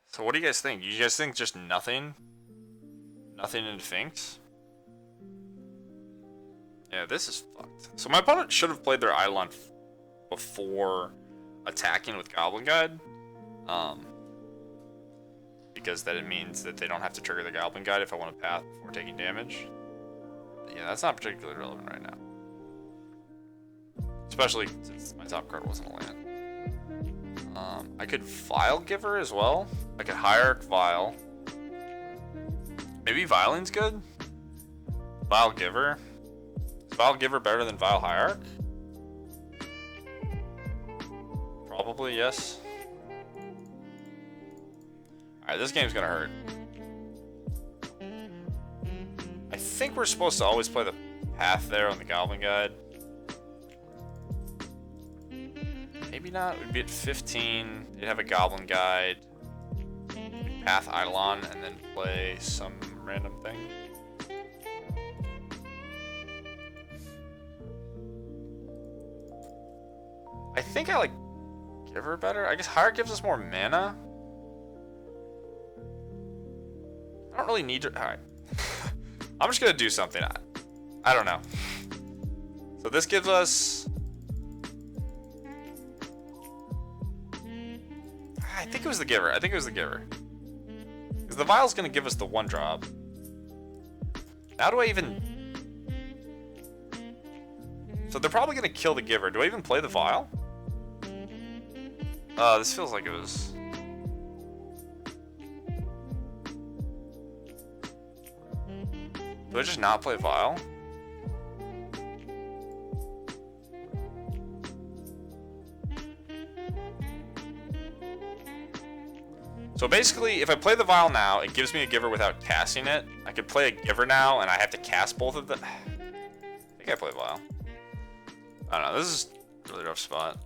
So what do you guys think? You guys think just nothing? Nothing into Finks? Yeah, this is fucked. So my opponent should have played their Eidolon before attacking with Goblin Guide, because then it means that they don't have to trigger the Goblin Guide if I want to path before taking damage. But yeah, that's not particularly relevant right now, especially since my top card wasn't a land. I could Vile Giver as well. I could Hierarch Vile. Maybe Viling's good. Vile Giver. Is Vile Giver better than Vile Hierarch? Probably, yes. Alright, this game's gonna hurt. I think we're supposed to always play the path there on the Goblin Guide. Maybe not. We'd be at 15. They'd have a Goblin Guide. We'd path Eidolon and then play some random thing. I think I like Giver better. I guess Hierarch gives us more mana. I don't really need to. Alright. I'm just gonna do something. I don't know. So this gives us. I think it was the giver. I think it was the giver. Because the vial's gonna give us the 1-drop. How do I even... So they're probably gonna kill the giver. Do I even play the vial? This feels like it was... Do I just not play vial? So basically, if I play the vial now, it gives me a giver without casting it. I could play a giver now, and I have to cast both of them. I think I play vial. I don't know. This is a really rough spot.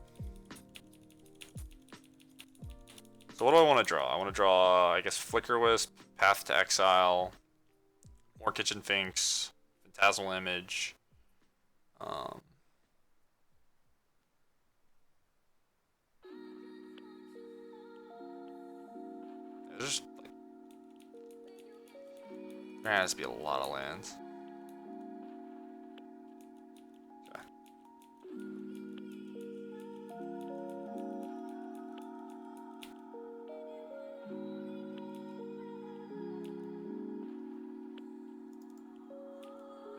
So what do I want to draw? I want to draw, I guess, Flicker Wisp, Path to Exile, more Kitchen Finks, Phantasmal Image. There's just like, there has to be a lot of lands. Okay.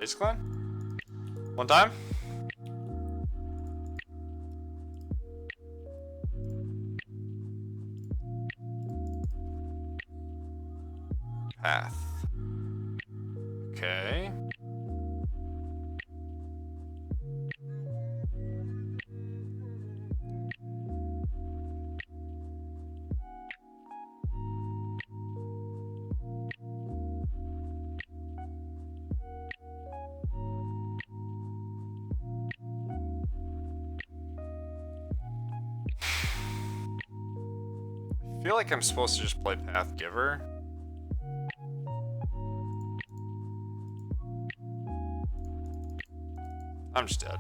Base Clan? One time? Path. Okay. I feel like I'm supposed to just play Path Giver. I'm just dead.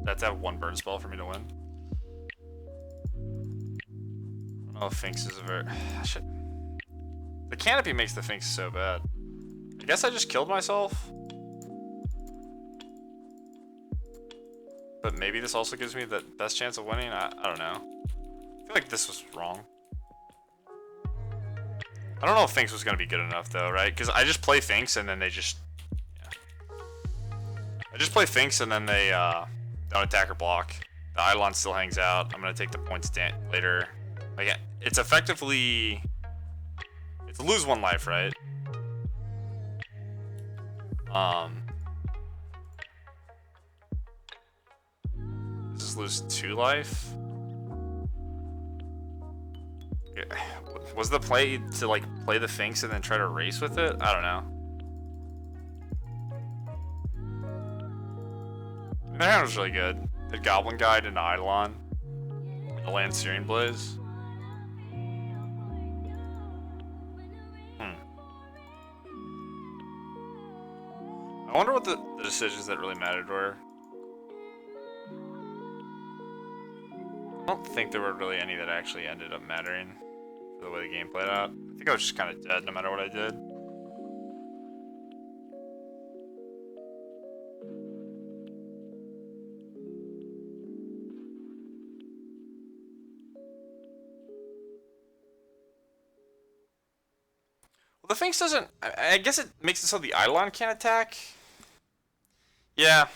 That's have 1 burn spell for me to win. I don't know if Finks is a very... Shit. The canopy makes the Finks so bad. I guess I just killed myself. But maybe this also gives me the best chance of winning. I don't know. I feel like this was wrong. I don't know if Finks was going to be good enough though, right? Because I just play Finks and then they just... I just play Finks and then they don't attack or block. The Eidolon still hangs out. I'm going to take the points later. Like, it's effectively... It's lose 1 life, right? This is lose 2 life. Yeah. Was the play to like play the Finks and then try to race with it? I don't know. Their hand was really good. The Goblin Guide and Eidolon. The Lancerian Blaze. I wonder what the decisions that really mattered were. I don't think there were really any that actually ended up mattering for the way the game played out. I think I was just kind of dead no matter what I did. Well, the Finks doesn't... I guess it makes it so the Eidolon can't attack. Yeah.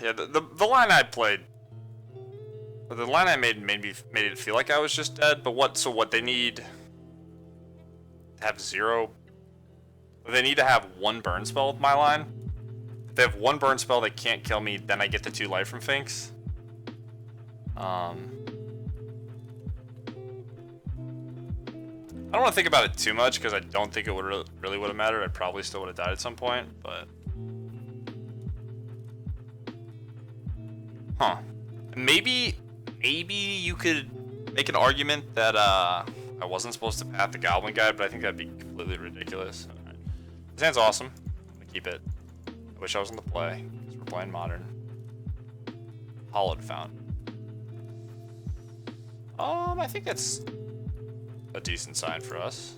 Yeah, the line I played... The line I made it feel like I was just dead, but what they need... To have 0... They need to have 1 burn spell with my line. If they have 1 burn spell that can't kill me, then I get the 2 life from Finks. I don't want to think about it too much because I don't think it would really would have mattered. I probably still would have died at some point, but... Huh. Maybe you could make an argument that I wasn't supposed to path the Goblin Guide, but I think that'd be completely ridiculous. Alright. This hand's awesome. I'm gonna keep it. I wish I was in the play, because we're playing Modern. Hollowed Fountain. I think that's a decent sign for us.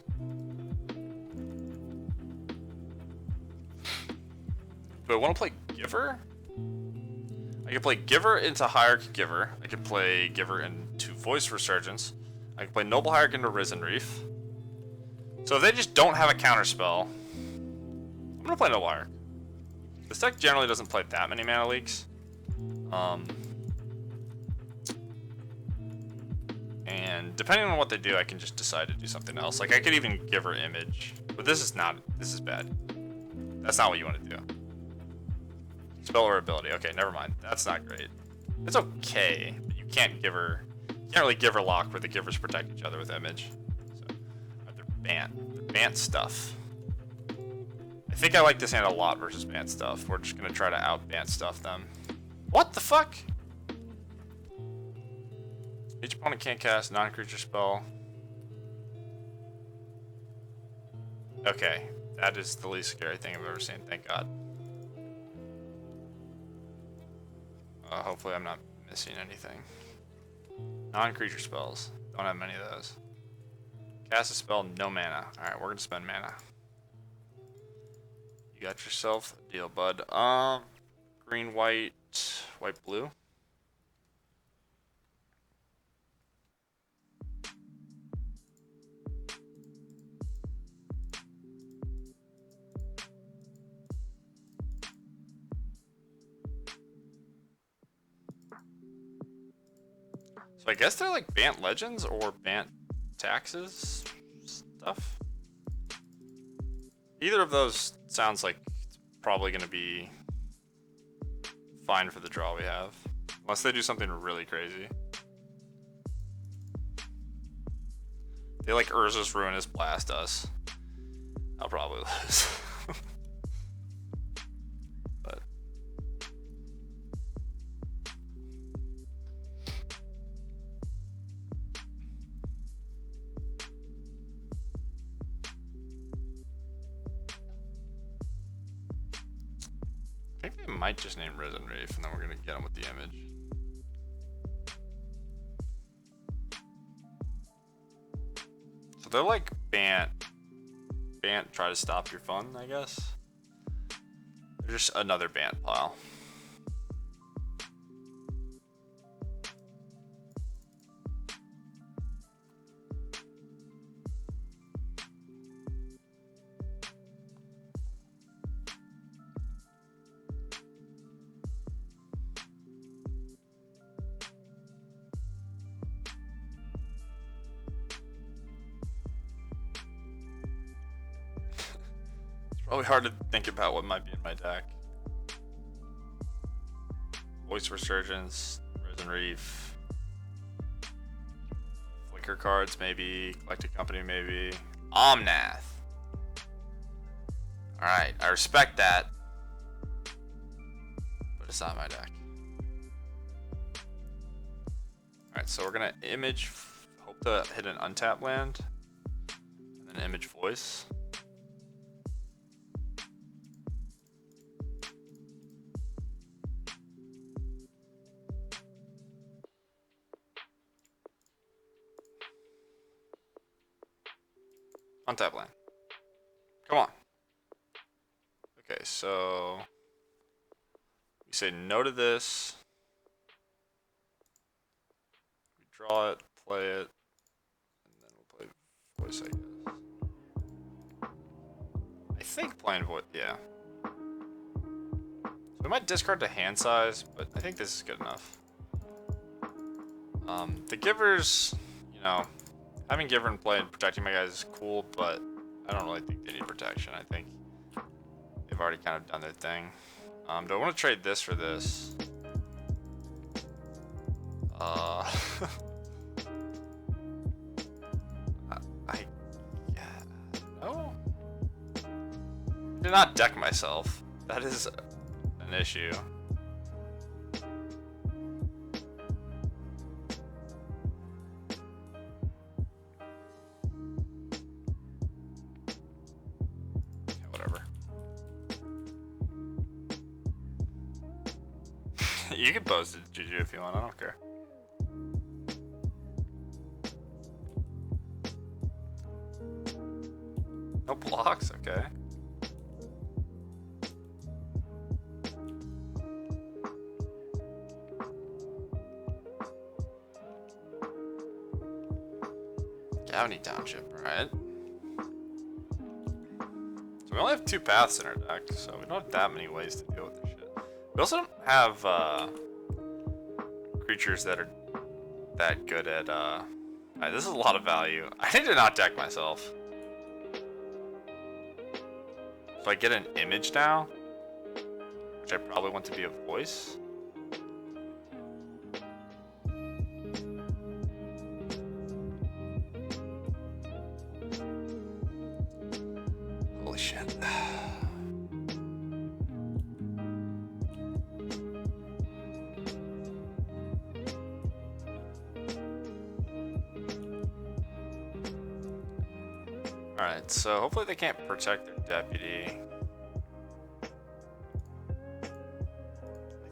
Do I want to play Giver? I can play Giver into Hierarchy Giver. I can play Giver into Voice Resurgence. I can play Noble Hierarch into Risen Reef. So if they just don't have a counterspell, I'm gonna play Noble Hierarch. This deck generally doesn't play that many mana leaks. And depending on what they do, I can just decide to do something else. Like I could even give her Image, but this is bad. That's not what you want to do. Spell or ability. Okay, never mind. That's not great. It's okay, but you can't really give her lock where the givers protect each other with Image. So, they're Bant. Bant stuff. I think I like this hand a lot versus Bant stuff. We're just gonna try to out Bant stuff them. What the fuck? Each opponent can't cast non-creature spell. Okay, that is the least scary thing I've ever seen. Thank God. Hopefully I'm not missing anything. Non-creature spells. Don't have many of those. Cast a spell, no mana. Alright, we're gonna spend mana. You got yourself a deal, bud. Green, white, white, blue. So I guess they're like Bant Legends or Bant Taxes stuff. Either of those sounds like it's probably going to be fine for the draw we have. Unless they do something really crazy. They like Urza's Ruinous Blast us. I'll probably lose. But I think they might just name Risen Reef and then we're gonna get them with the Image. So they're like Bant, try to stop your fun, I guess. They're just another Bant pile. Probably hard to think about what might be in my deck. Voice Resurgence, Risen Reef, Flicker cards maybe, Collected Company maybe, Omnath. Alright, I respect that, but it's not my deck. Alright, so we're gonna Image, hope to hit an untapped land, and then Image Voice. Untap land. Come on. Okay, so we say no to this. We draw it, play it, and then we'll play Voice, I guess. I think playing Voice, yeah. So we might discard to hand size, but I think this is good enough. The Givers, you know, having Giver in play and protecting my guys is cool, but I don't really think they need protection. I think they've already kind of done their thing. Do I want to trade this for this? No. I did not deck myself. That is an issue. You can post it, Juju, if you want. I don't care. No blocks? Okay. Downey Township, alright. So we only have 2 paths in our deck, so we don't have that many ways to deal with this shit. We also don't have creatures that are that good at alright, this is a lot of value. I need to not deck myself. If I get an image now, which I probably want to be a voice. Holy shit. Alright, so hopefully they can't protect their deputy. I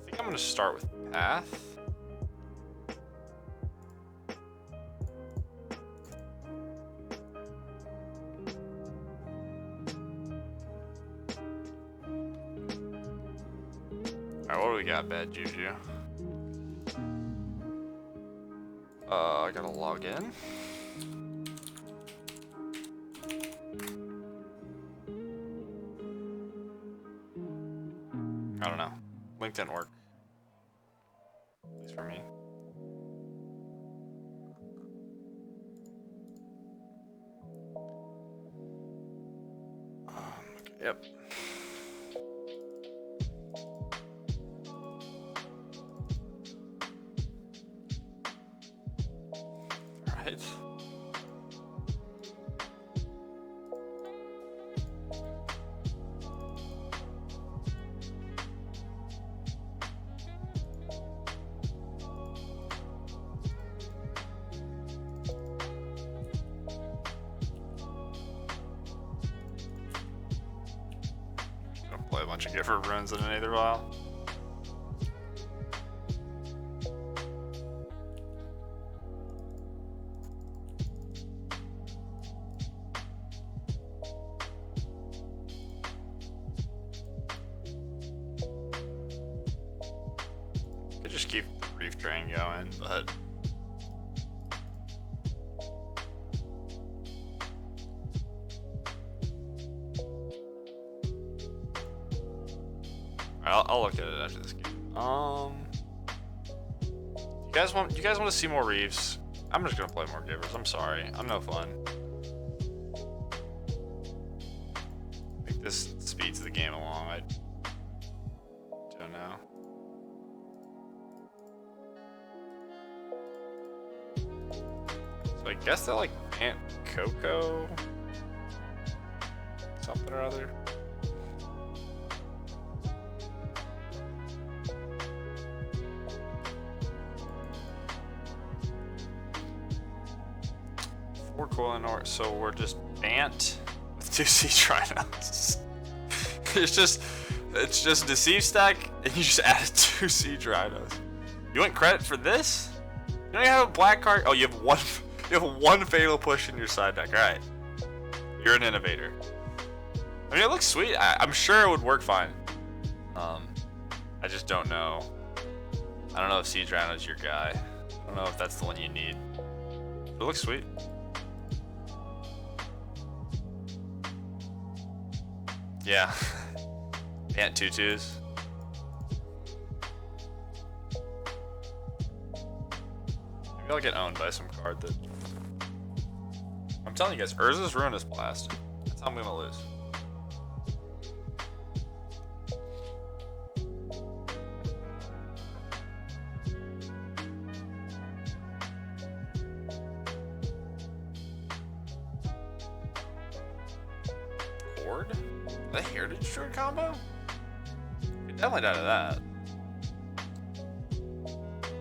think I'm gonna start with Path. Alright, what do we got, Bad Juju? I gotta log in. I don't know. Link didn't work. At least for me. Okay, yep. Alright. Play a bunch of Gifford runes in an Aether Vial. Could just keep the Reef train going, but I'll look at it after this game. You guys want to see more Reefs? I'm just gonna play more Givers. I'm sorry. I'm no fun. I think this speeds the game along. I don't know. So I guess they're like Bant Coco something or other. We're cool in order, so we're just Bant with 2 Sea Trinos. it's just Deceive stack, and you just added 2 Sea Trinos. You want credit for this? You don't even have a black card. Oh, you have one. You have 1 fatal push in your side deck. All right, you're an innovator. I mean, it looks sweet. I'm sure it would work fine. I just don't know. I don't know if Sea Trinos is your guy. I don't know if that's the one you need. It looks sweet. Yeah. Bant 2/2s. Maybe I'll get owned by some card that... I'm telling you guys, Urza's Ruinous Blast. That's how I'm gonna lose. Horde? The Heritage Druid combo? Could definitely die to that.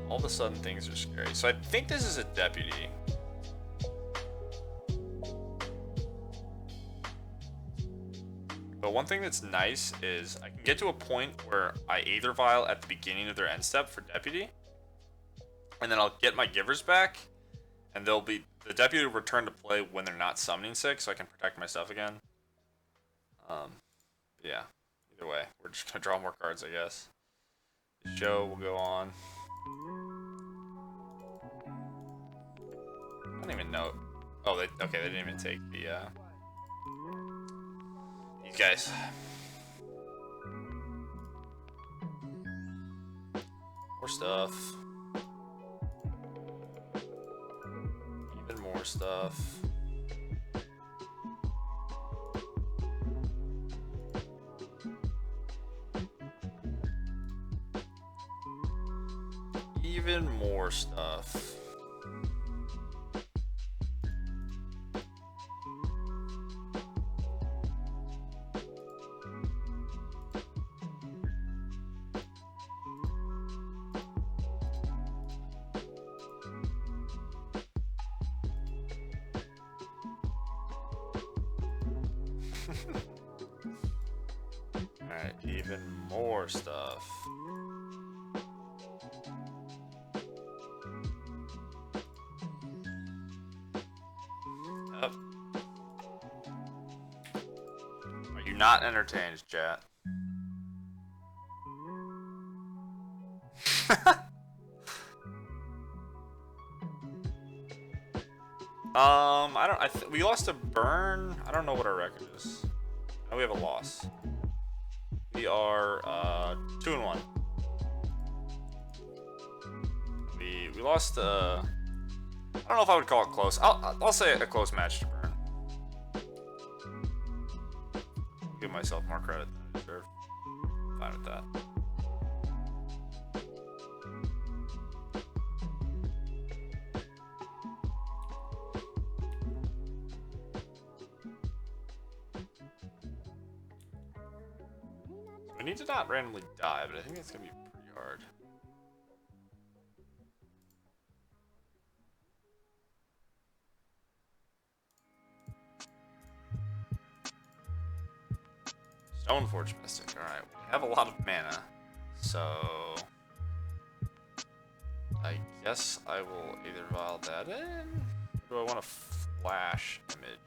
All of a sudden things are scary. So I think this is a deputy. But one thing that's nice is I can get to a point where I Aether Vial at the beginning of their end step for deputy. And then I'll get my givers back. And they'll be... The deputy will return to play when they're not summoning 6, so I can protect my stuff again. Yeah. Either way, we're just gonna draw more cards, I guess. The show will go on. I don't even know. Oh, okay, they didn't even take the, these guys. More stuff. Even more stuff. Even more stuff. Alright, even more stuff. Yep. Are you not entertained, chat? We lost a burn. I don't know what our record is. Oh, we have a loss. We are 2-1. We lost. I don't know if I would call it close. I'll say a close match to burn. Give myself more credit than I deserve. Fine with that. We need to not randomly die, but I think it's gonna be pretty hard. Stoneforge Mystic. Alright, we have a lot of mana, so I guess I will either vial that in, or do I want a flash image?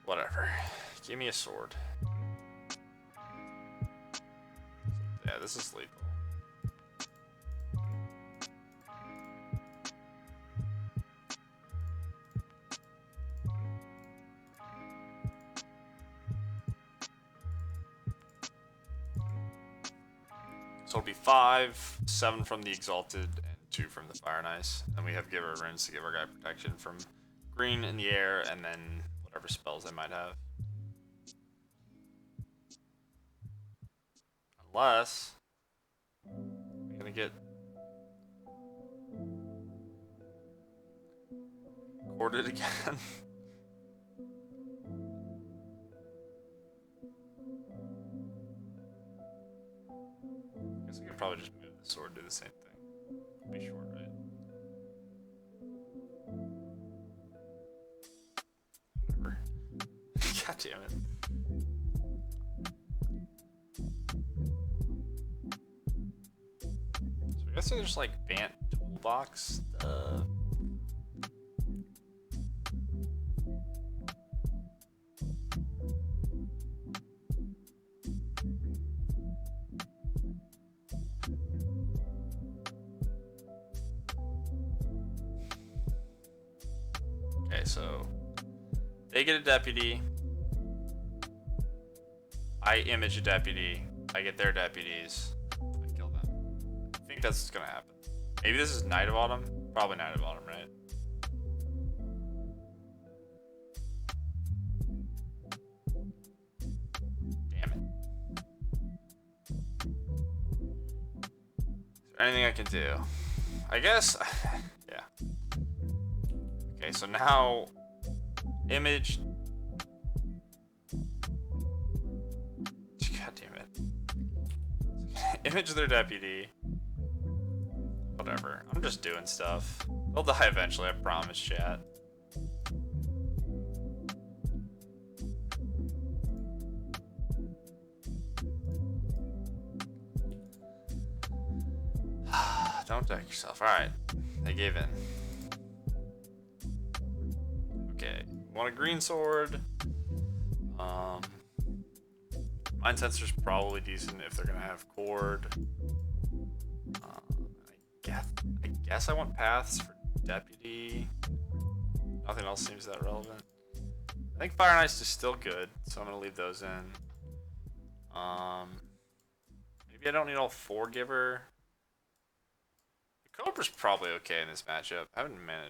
Whatever. Give me a sword. Yeah, this is lethal. So it'll be 5, 7 from the Exalted, and 2 from the Fire and Ice. And we have Giver Runes to give our guy protection from green in the air, and then whatever spells they might have. Unless we're gonna get corded again. I guess we could probably just move the sword, do the same thing. It'll be short, right? Whatever. God damn it. So I guess there's like Bant toolbox stuff. Okay, so they get a deputy. I image a deputy. I get their deputies. I kill them. I think that's what's gonna happen. Maybe this is Night of Autumn? Probably Night of Autumn, right? Damn it. Is there anything I can do? I guess. Yeah. Okay, so now image. God damn it. Image their deputy. Whatever. I'm just doing stuff. They'll die eventually, I promise, chat. Don't deck yourself. Alright. They gave in. Okay. Want a green sword. Mind Sensor's probably decent if they're gonna have cord. I guess I want paths for deputy. Nothing else seems that relevant. I think Fire and Ice is still good, so I'm gonna leave those in. Maybe I don't need all 4 giver. The Cobra's probably okay in this matchup. Having mana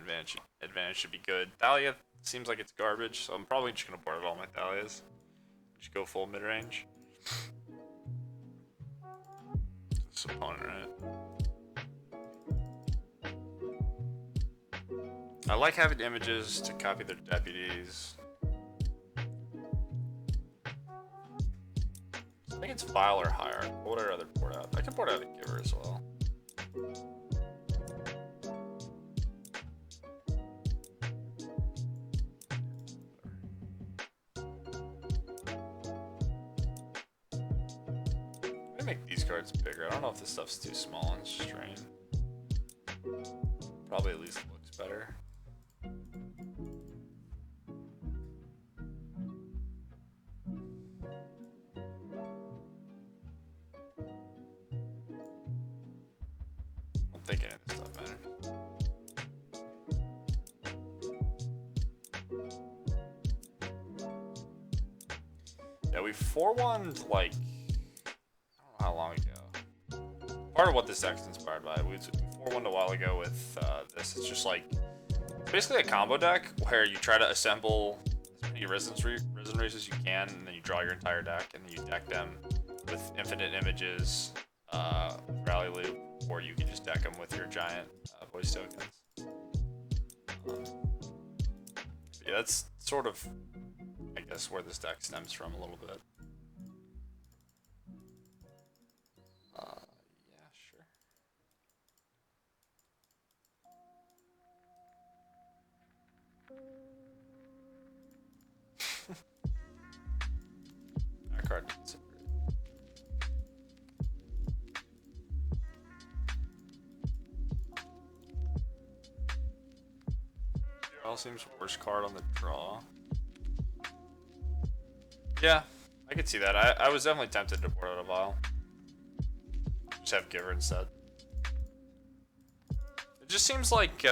advantage should be good. Thalia seems like it's garbage, so I'm probably just gonna board out all my Thalias. Just go full mid range. This opponent, right? I like having images to copy their deputies. I think it's Vile or higher. What would I rather port out? I can port out a giver as well. I'm gonna make these cards bigger. I don't know if this stuff's too small on strain. Probably at least looks better. I don't think any of this stuff matters. Yeah, we 4-1'd like, I don't know how long ago. Part of what this deck's inspired by, we 4-1'd a while ago with this. It's just like, basically a combo deck where you try to assemble as many Risen Reefs as you can, and then you draw your entire deck, and then you deck them with infinite images, Rally Loop, or you can just deck them with your giant voice tokens. Yeah, that's sort of, I guess, where this deck stems from a little bit. Yeah, sure. That card didn't sit great. All seems worst card on the draw. Yeah, I could see that. I was definitely tempted to board out a Vile. Just have Giver instead. It just seems like this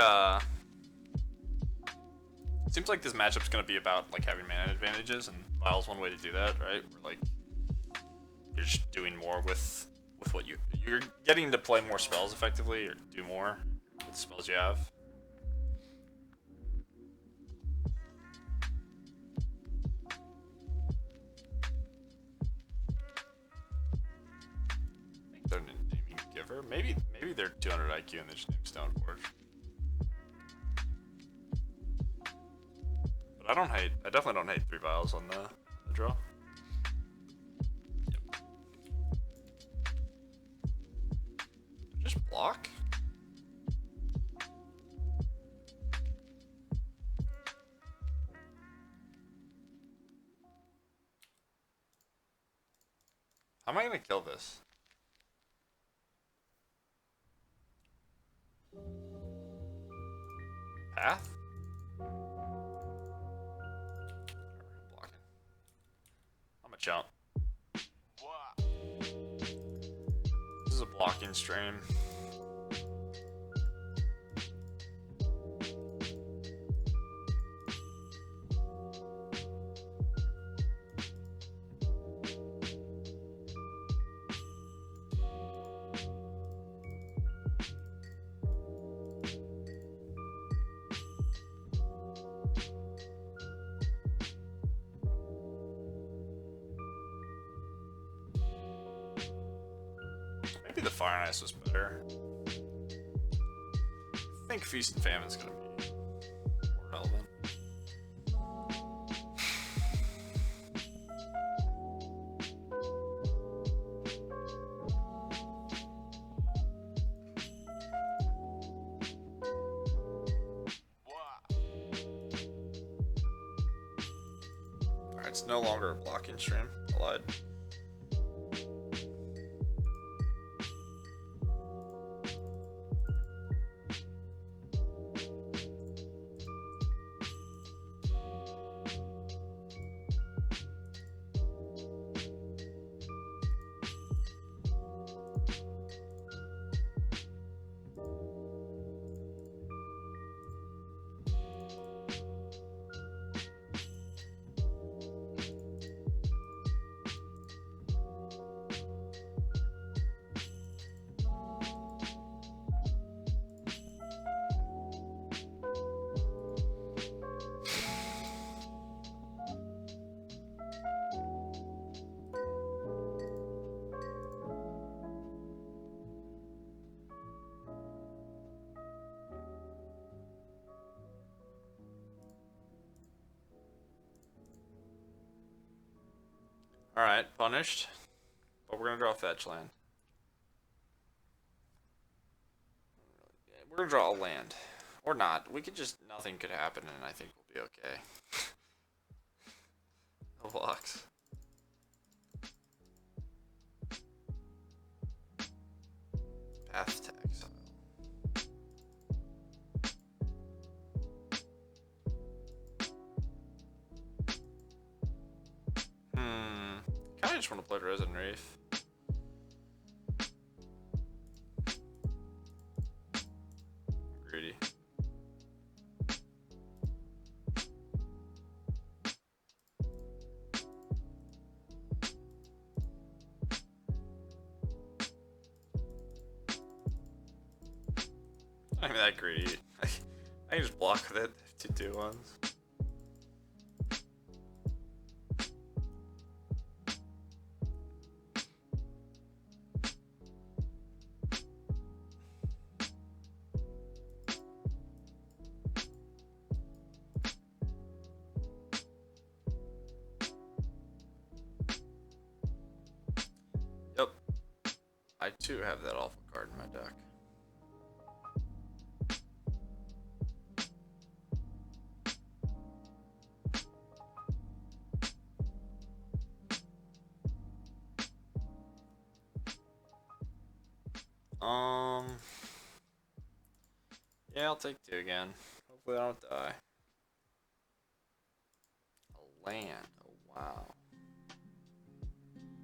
matchup's gonna be about like having mana advantages, and Vile's one way to do that, right? Where like you're just doing more with what you're getting to play more spells effectively, or do more with the spells you have. They're naming Giver. Maybe they're 200 IQ and they just name Stoneforge. But I definitely don't hate 3 Viles on the draw. Yep. Just block? How am I gonna kill this? Path? Blocking. I'm a jump. This is a blocking stream. Maybe the Fire and Ice was better. I think Feast and Famine's gonna be more relevant. Alright, it's no longer a blocking stream. I lied. Alright, punished. But we're gonna draw fetch land. We're gonna draw a land. Or not. We could just, nothing could happen and I think we'll be okay. No blocks. Path to exile. Kinda just want to play Resident Reef. Greedy. I'm not that greedy. I can just block with it. 2/2/1s. Yep. I too have that awful card in my deck. Yeah, I'll take 2 again. Hopefully I don't die. A land. Oh, wow.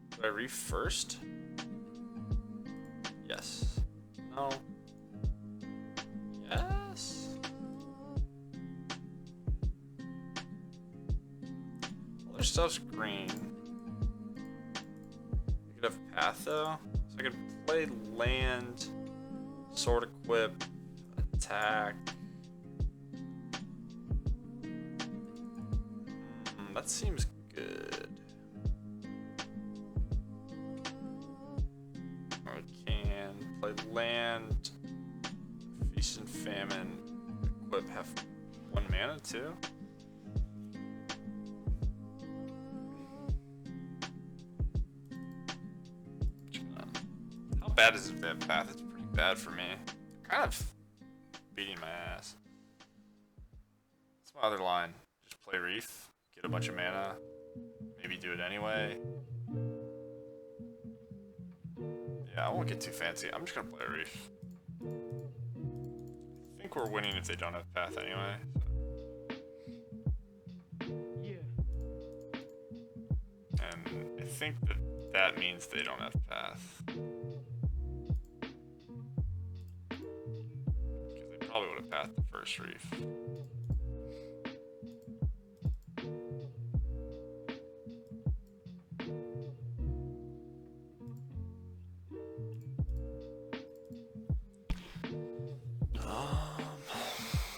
Do I reef first? Yes. No. Yes. All their stuff's green. We could have path though. So I could play land, sword equip, attack. That seems good. Or I can play land, feast and famine, equip, have 1 mana too. How bad is it that path? It's pretty bad for me. Kind of beating my ass. That's my other line. Just play Reef, get a bunch of mana, maybe do it anyway. Yeah, I won't get too fancy. I'm just gonna play Reef. I think we're winning if they don't have path anyway. So. And I think that means they don't have path. Probably would have pathed the first Reef.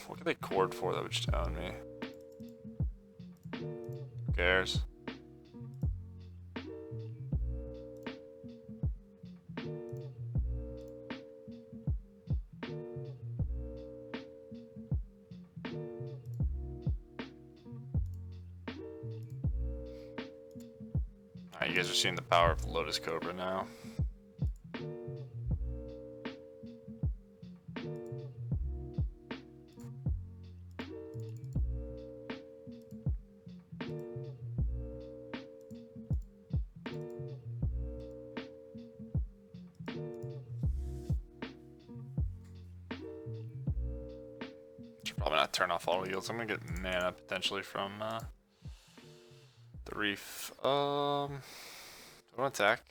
What could they cord for that would stone me? Who cares? You guys are seeing the power of Lotus Cobra now. Should probably not turn off auto yields. I'm gonna get mana potentially from the Reef. I want to attack.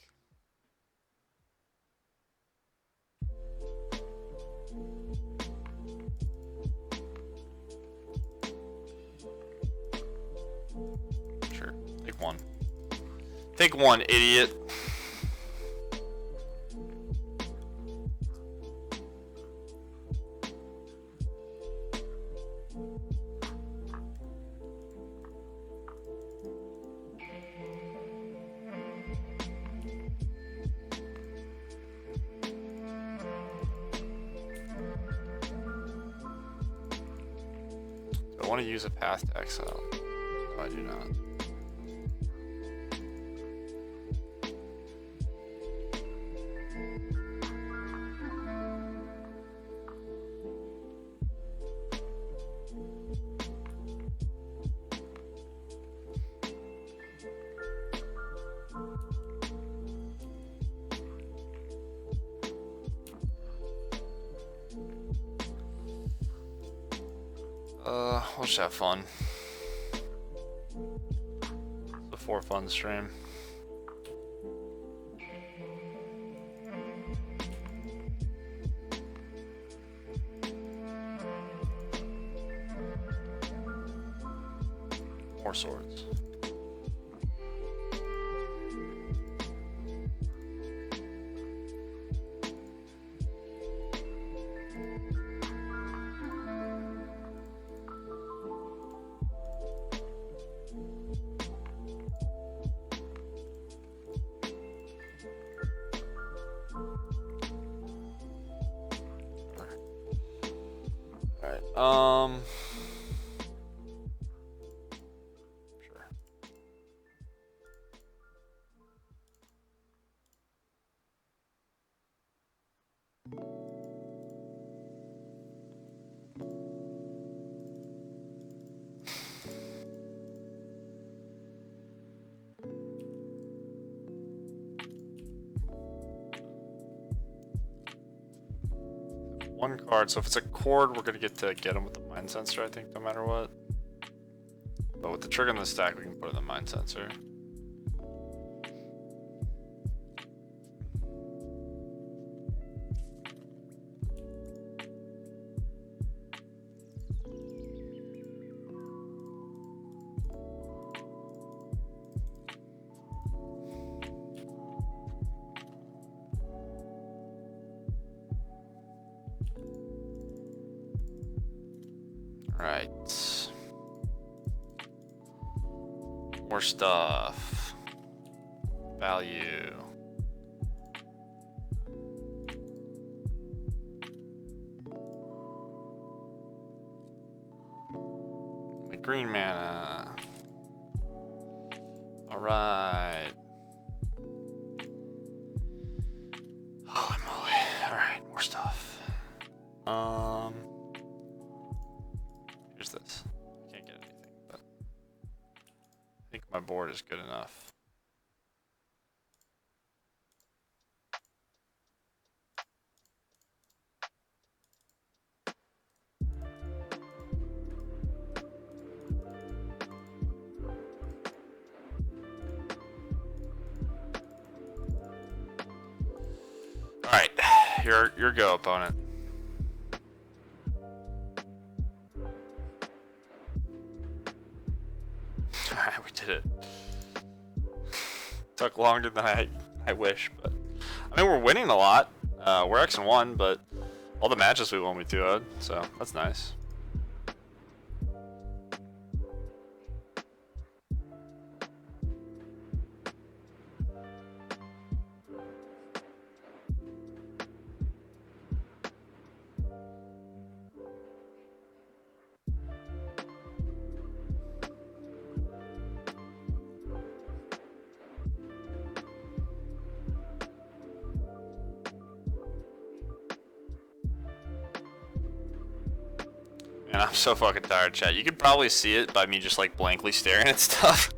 Sure. Take 1. Take 1, idiot. I want to use a path to exile. No, I do not. we'll just have fun. It's a for fun stream. More swords. Alright, sure. One card, so if it's a cord, we're gonna get him with the mind sensor, I think, no matter what. But with the trigger in the stack, we can put in the mind sensor. Right. More stuff. Value. The green mana. Alright. Holy moly. Alright, more stuff. Here's this. Can't get anything, but I think my board is good enough. Alright, your go, opponent. Alright, we did it. Took longer than I wish, but I mean, we're winning a lot. We're X-1, but all the matches we won we 2-0'd, so that's nice. Man, I'm so fucking tired, chat. You could probably see it by me just like blankly staring at stuff,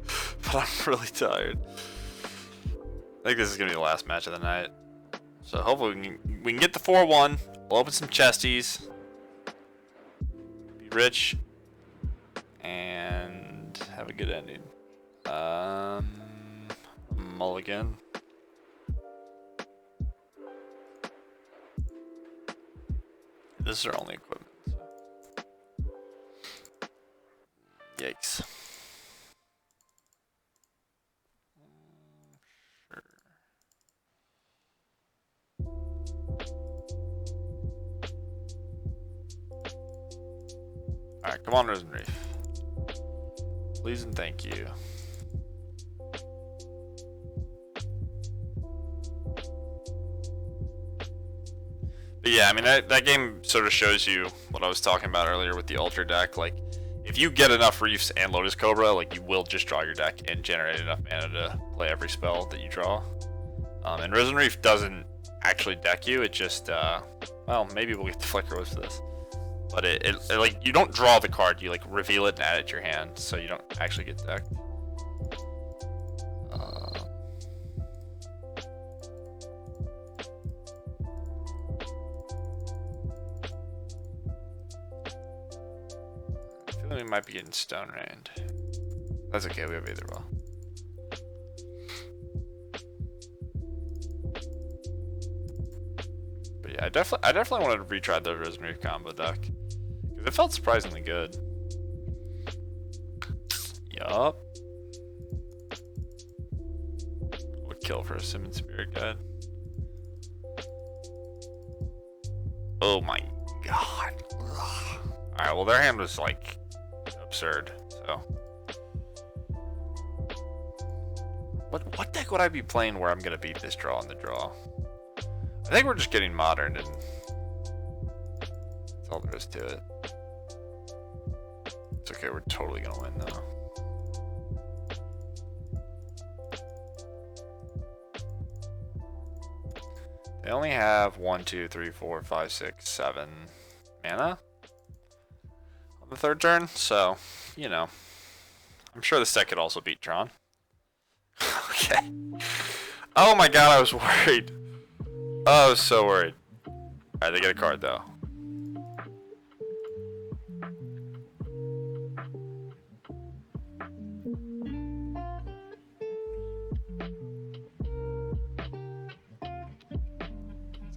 but I'm really tired. I think this is gonna be the last match of the night. So hopefully we can get the 4-1. We'll open some chesties. Be rich. And have a good ending. Mulligan. This is our only equipment. Yikes. Sure. Alright, come on, Reef. Please and thank you. But yeah, I mean, that game sort of shows you what I was talking about earlier with the Ultra deck. Like, if you get enough Reefs and Lotus Cobra, like, you will just draw your deck and generate enough mana to play every spell that you draw. And Risen Reef doesn't actually deck you, it just, well, maybe we'll get the Flicker Wisp for this. But it like, you don't draw the card, you like reveal it and add it to your hand, so you don't actually get decked. we might be getting stone rained. That's okay, we have either well. But yeah, I definitely wanted to retry the Risen Reef combo deck. Because it felt surprisingly good. Yup. Would kill for a Simon Spirit Guide. Oh my god. Alright, well their hand was like absurd, so. What deck would I be playing where I'm gonna beat this draw in the draw? I think we're just getting modern and that's all there is to it. It's okay, we're totally gonna win though. They only have 1, 2, 3, 4, 5, 6, 7 mana on the third turn, so, you know. I'm sure this deck could also beat Tron. Okay. Oh my god, I was worried. Oh, I was so worried. Alright, they get a card though.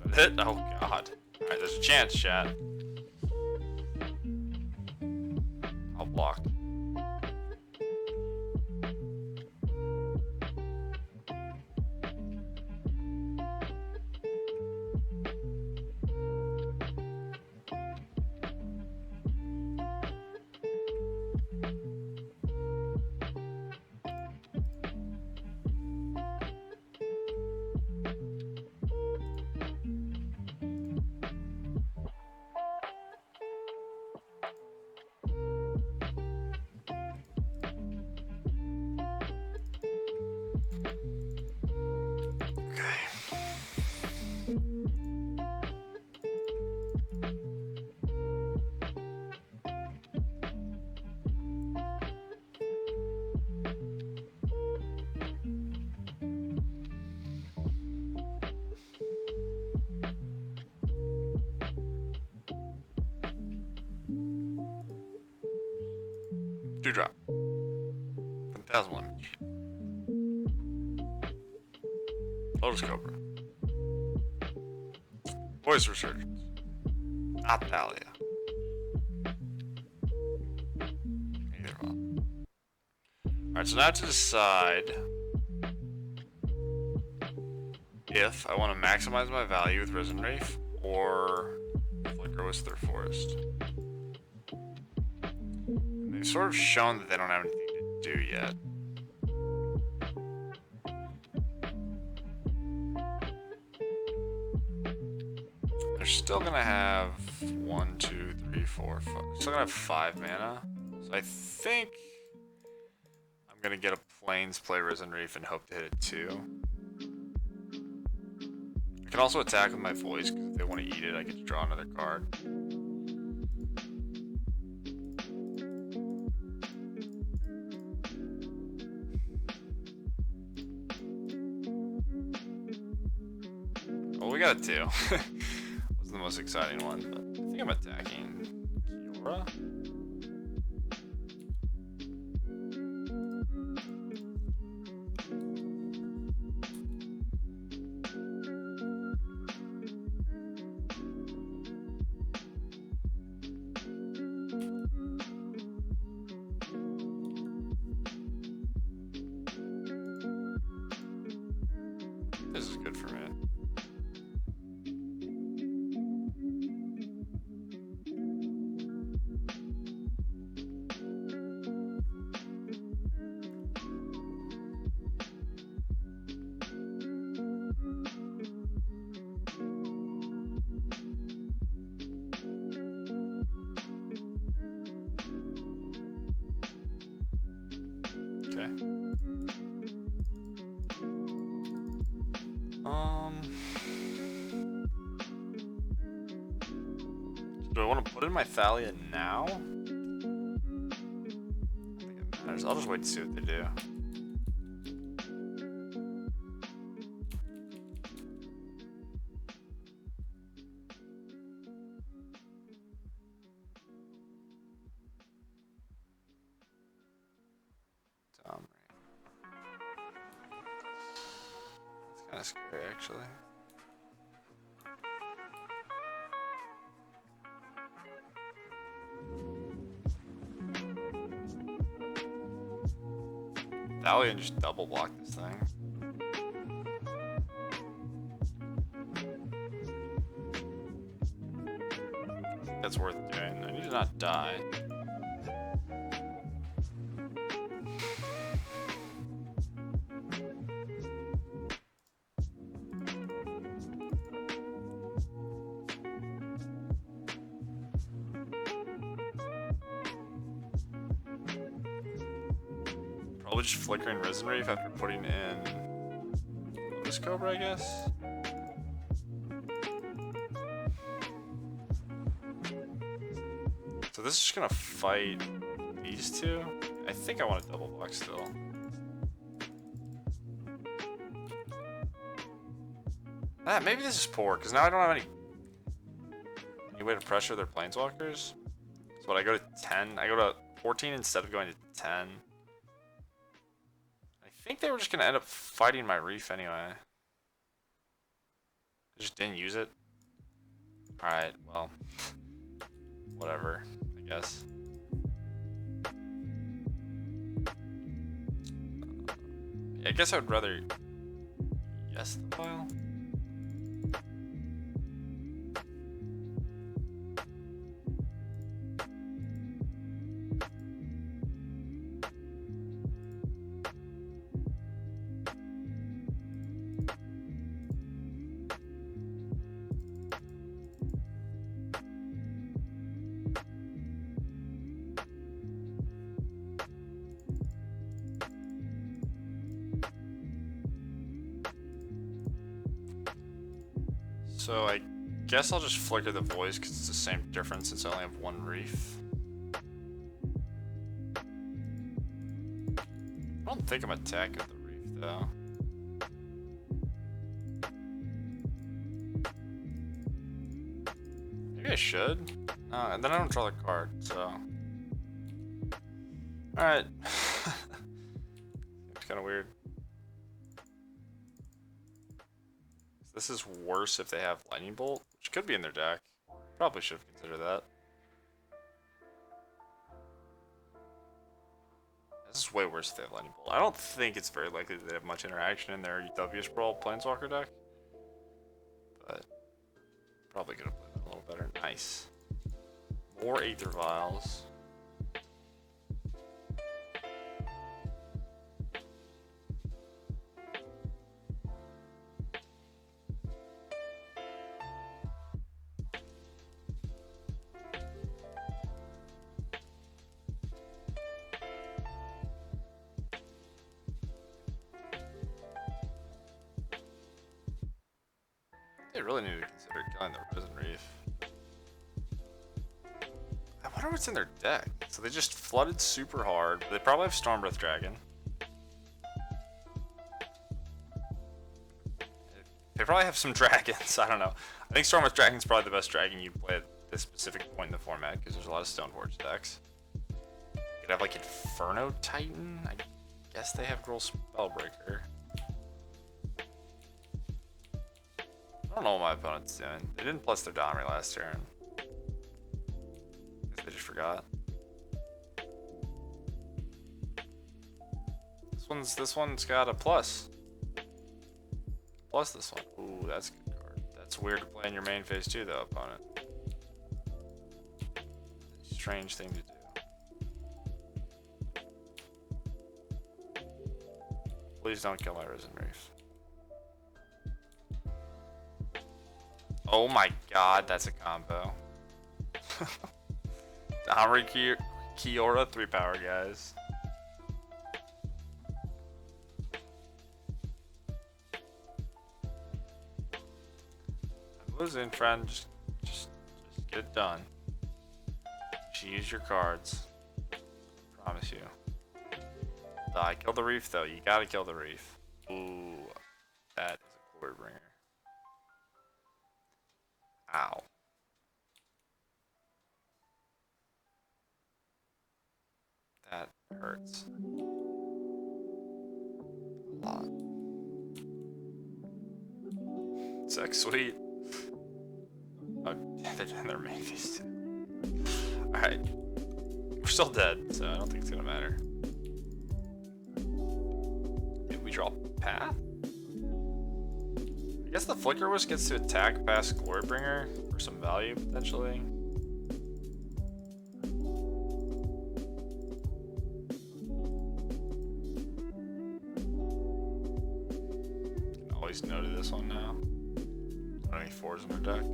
Is that it? Oh god. Alright, there's a chance, chat. I'll block. Dewdrop. Phantasmal Image. Lotus Cobra. Voice Resurgence. Not Thalia. Either one. Alright, so now to decide if I want to maximize my value with Risen Reef or Flicker Whistler Forest. They've sort of shown that they don't have anything to do yet. They're still gonna have 1, 2, 3, 4, 5. They're still gonna have 5 mana. So I think I'm gonna get a Plains, play Risen Reef, and hope to hit it too. I can also attack with my voice because if they want to eat it, I get to draw another card. Well, we got a 2. Wasn't the most exciting one, but I think I'm attacking Kiora. This is good for me. Okay. Do I want to put in my Thalia now? I don't think it matters. I'll just wait to see what they do. kind of scary, actually. Valiant just double block this thing. That's worth doing. I need to not die. Probably just flickering Risen Reef after putting in Lotus Cobra, I guess. So this is just gonna fight these two. I think I want a double block still. Ah, maybe this is poor, because now I don't have any way to pressure their planeswalkers. So when I go to 10, I go to 14 instead of going to 10. I think they were just gonna end up fighting my Reef anyway. I just didn't use it. Alright, well. Whatever, I guess. I guess I would rather yes the file. So I guess I'll just flicker the voice because it's the same difference since I only have one Reef. I don't think I'm attacking the Reef though. Maybe I should. And then I don't draw the card, so. Alright. It's kind of weird. This is worse if they have Lightning Bolt, which could be in their deck. Probably should have considered that. This is way worse if they have Lightning Bolt. I don't think it's very likely that they have much interaction in their W Sprawl Planeswalker deck. But probably could have played that a little better. Nice. More Aether Vials. They really need to consider killing the Risen Reef. I wonder what's in their deck. So they just flooded super hard. They probably have Stormbreath Dragon. They probably have some dragons. I don't know. I think Stormbreath Dragon's probably the best dragon you play at this specific point in the format because there's a lot of Stoneforge decks. You could have like Inferno Titan. I guess they have Gruul Spellbreaker. I don't know what my opponent's doing. They didn't plus their Domri last turn. Guess they just forgot. This one's got a plus. Plus this one. Ooh, that's a good card. That's weird to play in your main phase too, though, opponent. Strange thing to do. Please don't kill my Risen Reef. Oh my god, that's a combo. Domri Kiora 3-power, guys. I'm losing, friend. Just get it done. Just use your cards. I promise you. Die. Kill the Reef, though. You gotta kill the Reef. Ooh, that is a cord bringer. Ow. That hurts. A lot. Sex sweet. Oh, they're doing their main phase too. Alright. We're still dead, so I don't think it's gonna matter. Did we draw path? I guess the Flicker Wisp gets to attack past Glorybringer for some value, potentially. Can always no to this one now. Don't have any 4s in our deck.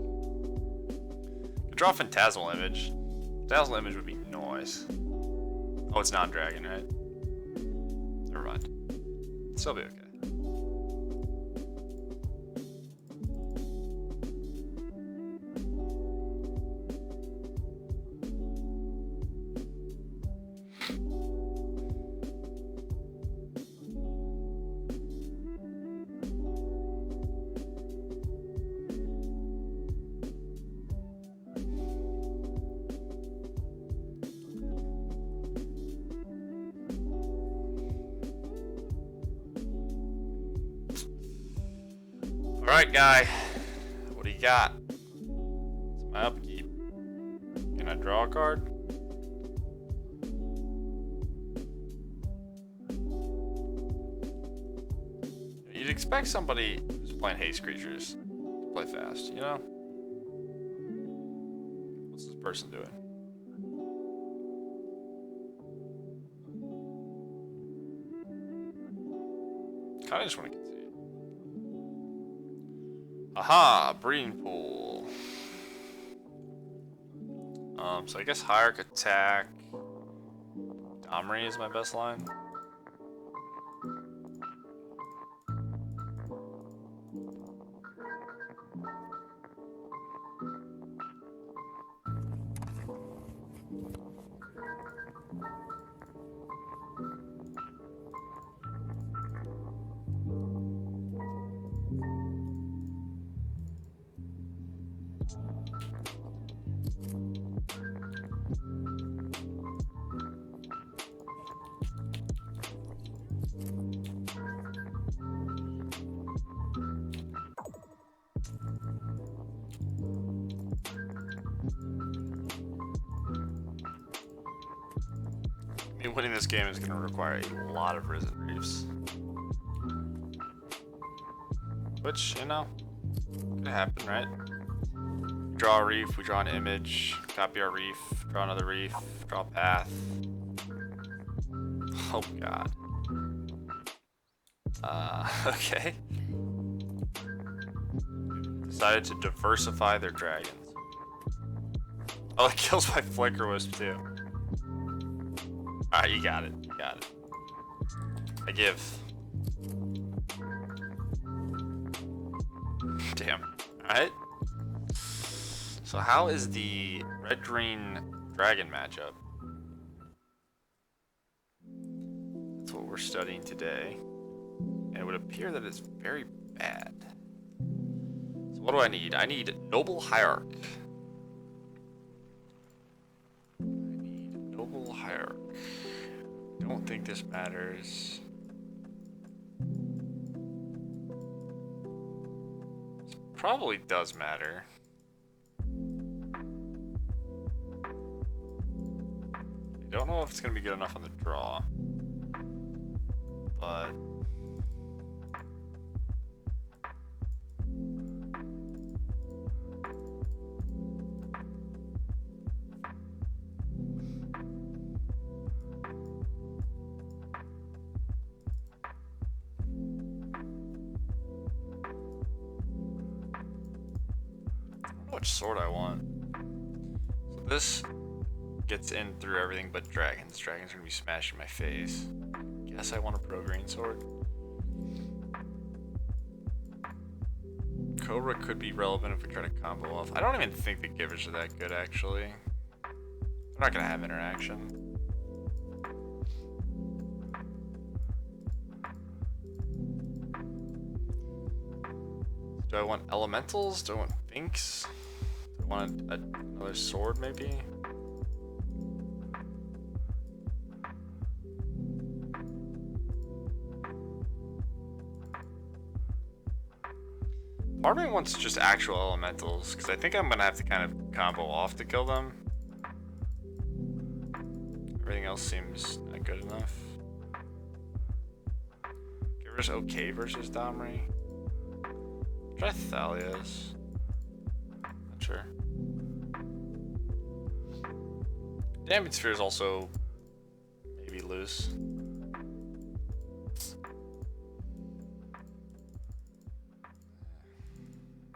Could draw Phantasmal Image. Phantasmal Image would be noise. Oh, it's non-dragon, right? Never mind. Still be okay. Alright, guy. What do you got? It's my upkeep. Can I draw a card? You'd expect somebody who's playing haste creatures to play fast, you know? What's this person doing? Kinda just want to concede. Aha! Breeding pool. So I guess Hierarch attack. Domri is my best line. I mean, winning this game is going to require a lot of Risen Reefs. Which, you know, could happen, right? Draw a Reef, we draw an image, copy our Reef, draw another Reef, draw a path. Oh god. Okay. Decided to diversify their dragons. Oh, it kills my Flicker Wisp too. Alright, you got it. You got it. I give. Damn. Alright. So how is the red-green dragon matchup? That's what we're studying today. And it would appear that it's very bad. So what do I need? I need Noble Hierarch. I need Noble Hierarch. Don't think this matters. This probably does matter. I don't know if it's gonna be good enough on the draw, but which sword I want. So this gets in through everything but dragons. Dragons are gonna be smashing my face. Guess I want a pro green sword. Cobra could be relevant if we try to combo off. I don't even think the givers are that good actually. They're not gonna have interaction. Do I want elementals? Do I want binks? Do I want another sword maybe? Part of me wants just actual elementals, because I think I'm gonna have to kind of combo off to kill them. Everything else seems not good enough. Giver's okay versus Domri. Try Thalia's. Not sure. Damage Sphere is also maybe loose.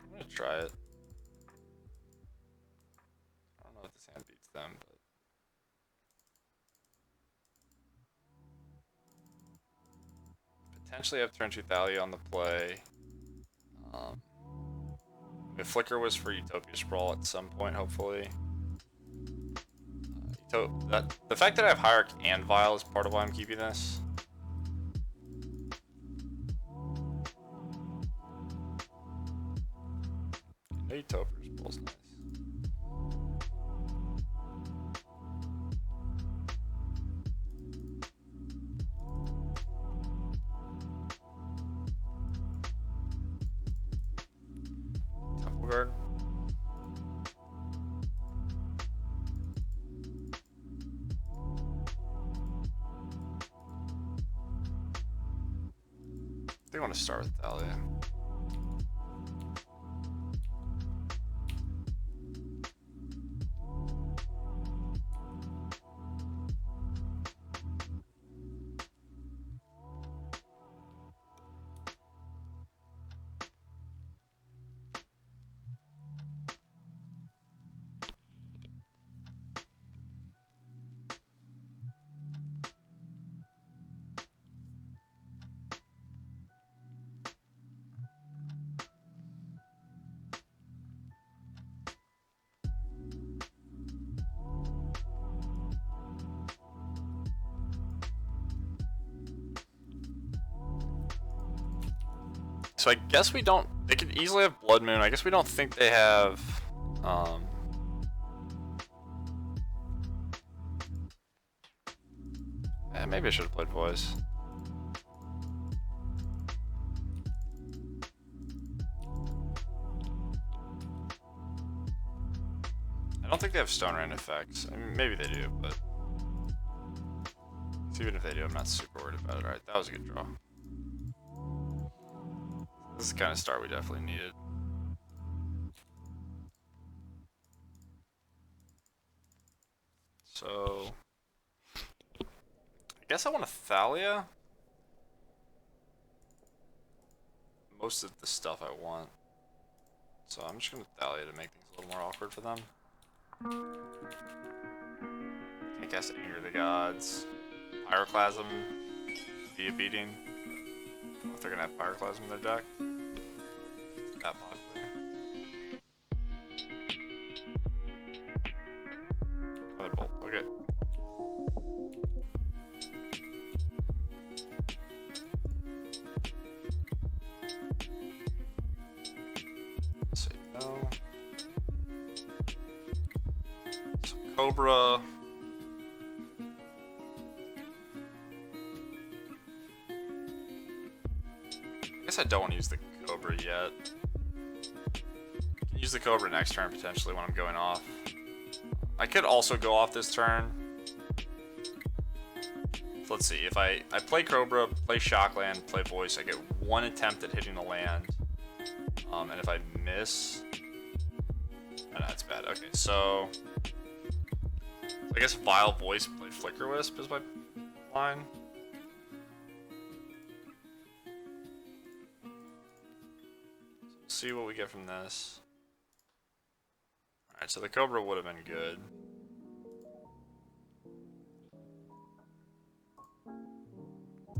I'm gonna try it. I don't know if this hand beats them, but potentially have turn 2 Thalia on the play. The Flicker was for Utopia Sprawl at some point, hopefully. The fact that I have Hierarch and Vile is part of why I'm keeping this. No Utopia Sprall's nice. Temple Guard. I want to start with Thalia. So I guess we don't. They could easily have Blood Moon. I guess we don't think they have. Maybe I should have played Voice. I don't think they have Stone Rain effects. I mean, maybe they do, but even if they do, I'm not super worried about it. Alright, that was a good draw. This is the kind of start we definitely needed. So I guess I want a Thalia. Most of the stuff I want. So I'm just gonna Thalia to make things a little more awkward for them. I guess Anger the Gods. Pyroclasm. Be a beating. If they're gonna have Pyroclasm in their deck. That popular. Another bolt, okay. Say no. So Cobra. I guess I don't want to use the Cobra yet. Use the Cobra next turn potentially when I'm going off. I could also go off this turn. So let's see, if I play Cobra, play Shockland, play Voice, I get one attempt at hitting the land. And if I miss... Oh, no, that's bad. Okay, so... I guess Vile Voice, play Flicker Wisp is my line. See what we get from this. Alright, so the Cobra would have been good.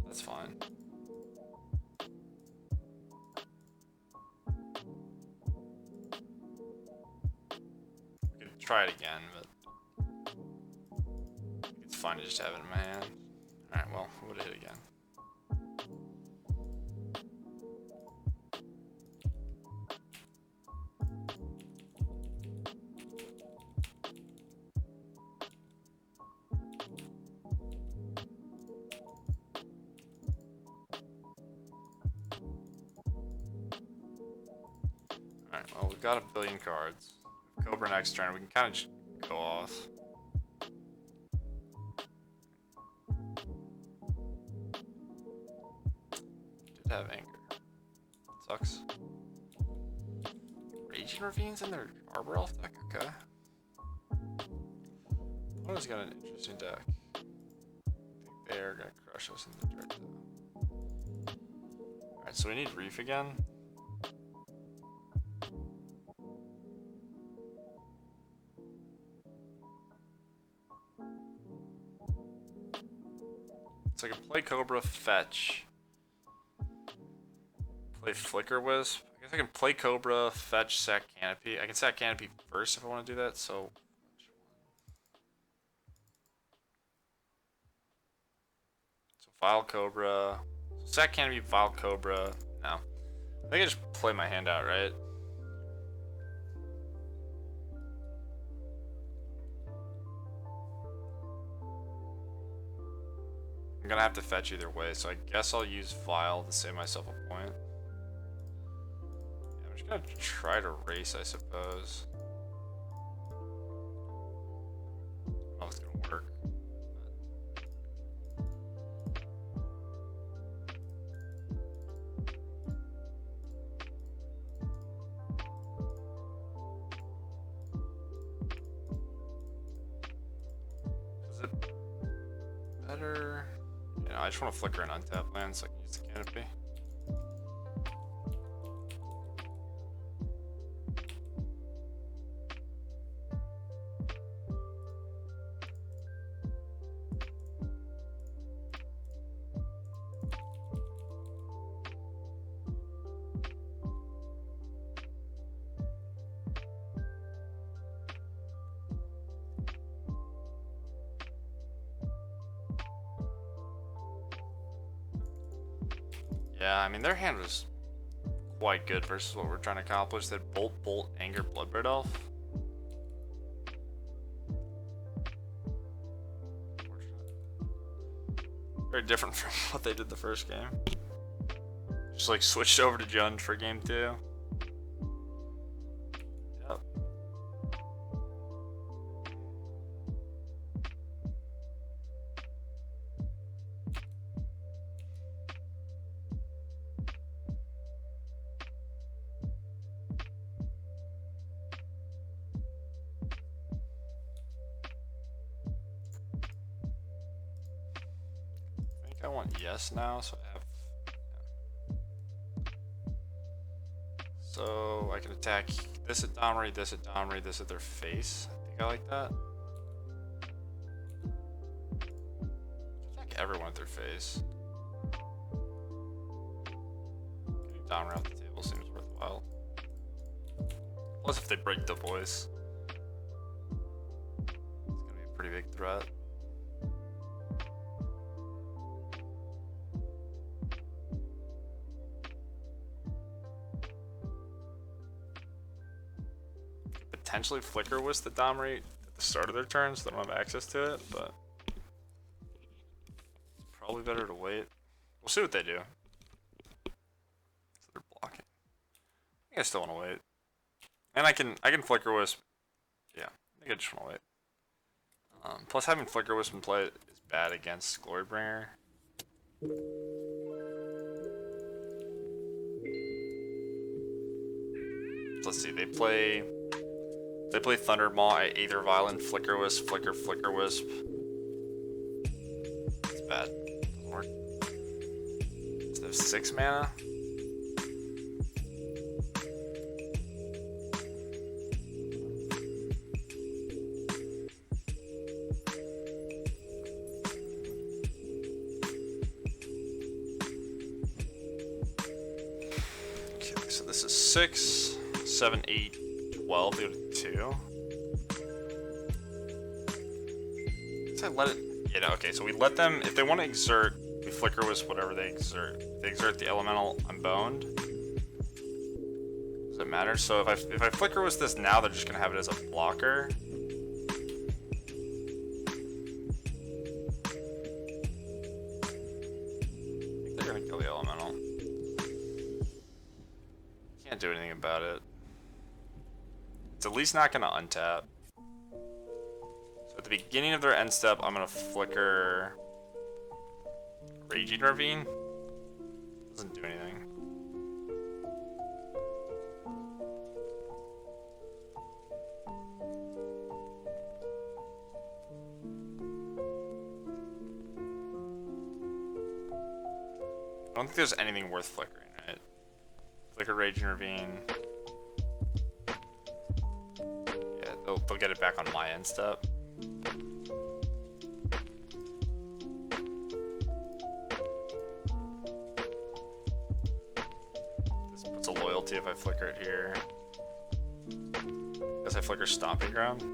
That's fine. We could try it again, but it's fine to just have it in my hand. Alright, well, we would have hit again. Alright, well, we've got a billion cards. Cobra next turn, we can kind of just go off. Did have anger. Sucks. Raging Ravines in their Arbor Elf deck? Okay. Opponent's got an interesting deck. I think they're gonna crush us in the dirt though. Alright, so we need Reef again. So I can play Cobra, fetch. Play Flicker Wisp. I guess I can play Cobra, fetch, sack Canopy. I can sack Canopy first if I want to do that, so... So file Cobra. Sack Canopy, file Cobra. No. I think I just play my hand out, right? I'm gonna have to fetch either way, so I guess I'll use file to save myself a point. Yeah, I'm just gonna try to race, I suppose. I don't know if it's gonna work. Is it better? You know, I just want to flicker an untapped land so I can use the canopy. Yeah, I mean, their hand was quite good versus what we're trying to accomplish. They had Bolt, Bolt, Anger, Bloodbird Elf. Very different from what they did the first game. Just like switched over to Jund for game 2. Yep. I want yes now, so I have. Yeah. So I can attack this at Domri, this at Domri, this at their face. I think I like that. Attack everyone at their face. Getting Domri off the table seems worthwhile. Plus, if they break the voice, it's gonna be a pretty big threat. Potentially Flicker Wisp the Domri at the start of their turn, so they don't have access to it, but it's probably better to wait. We'll see what they do. So they're blocking. I think I still want to wait. And I can Flicker Wisp. Yeah, I think I just want to wait. Plus having Flicker Wisp in play is bad against Glorybringer. Let's see, they play Thunder Maw, I Aether Violent, Flicker Wisp, Flicker Wisp. It's bad. Doesn't work. So there's 6 mana. Okay, so this is 6, 7, 8, 12, they go to 2. Guess I let it. Yeah, no, okay, so we let them, if they want to exert, we Flicker Wisp whatever they exert. If they exert the elemental, I'm boned. Does it matter? So if I Flicker Wisp this now, they're just gonna have it as a blocker. I think they're gonna kill the elemental. Can't do anything about it. It's at least not gonna untap. So at the beginning of their end step, I'm gonna flicker Raging Ravine. Doesn't do anything. I don't think there's anything worth flickering, right? Flicker Raging Ravine. Yeah, they'll get it back on my end step. This puts a loyalty if I flicker it here. Guess I flicker Stomping Ground.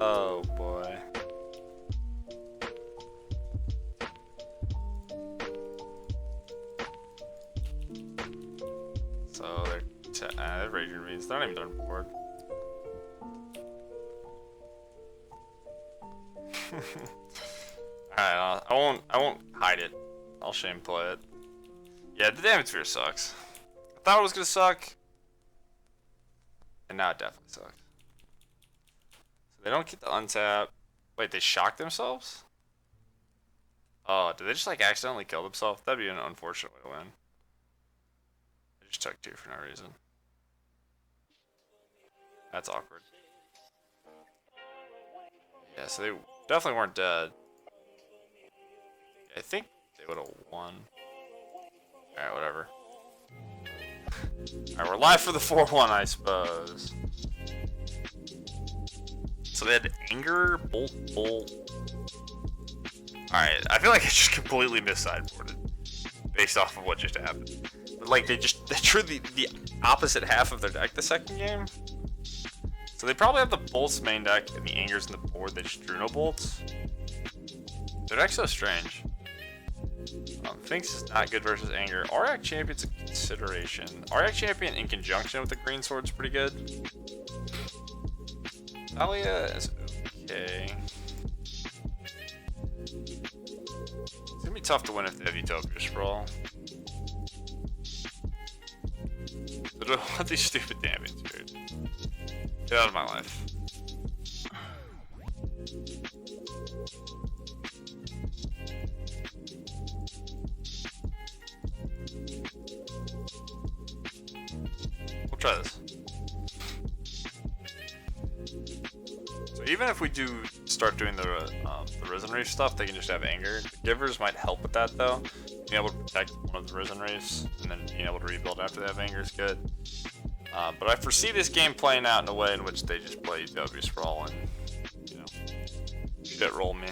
Oh boy. So they're Raging Reeds. They're not even done board. Alright, I won't hide it. I'll shame play it. Yeah, the damage sphere sucks. I thought it was gonna suck. And now it definitely sucks. So they don't get the untap. Wait, they shocked themselves? Oh, did they just like accidentally kill themselves? That'd be an unfortunate way to win. They just took 2 for no reason. That's awkward. Yeah, so they definitely weren't dead. I think they would have won. Alright, whatever. Alright, we're live for the 4-1, I suppose. So they had Anger, Bolt. Alright, I feel like I just completely missideboarded based off of what just happened. But like, they drew the opposite half of their deck the second game. So they probably have the Bolts main deck and the Angers in the board. They just drew no Bolts. Their deck's so strange. Finks is not good versus Anger. Auric Champion's a consideration. Auric Champion in conjunction with the green sword's pretty good. Talia is okay. It's gonna be tough to win if they have Utopia Sprawl. I don't want these stupid damage, dude. Get out of my life. We'll try this. So even if we do start doing the Risen Reef stuff, they can just have Anger. The Givers might help with that though. Being able to protect one of the Risen Reefs and then being able to rebuild after they have Anger is good. But I foresee this game playing out in a way in which they just play Utopia Sprawl and, you know, shit roll me.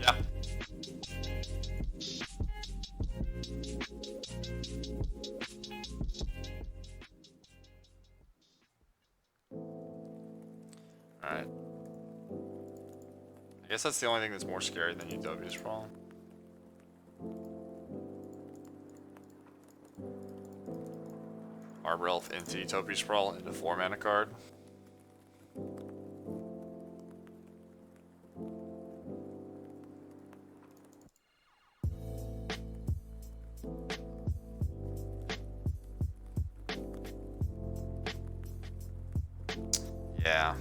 Yeah. Alright. I guess that's the only thing that's more scary than Utopia Sprawl. Arbor Elf into Utopia Sprawl into 4-mana card. Yeah.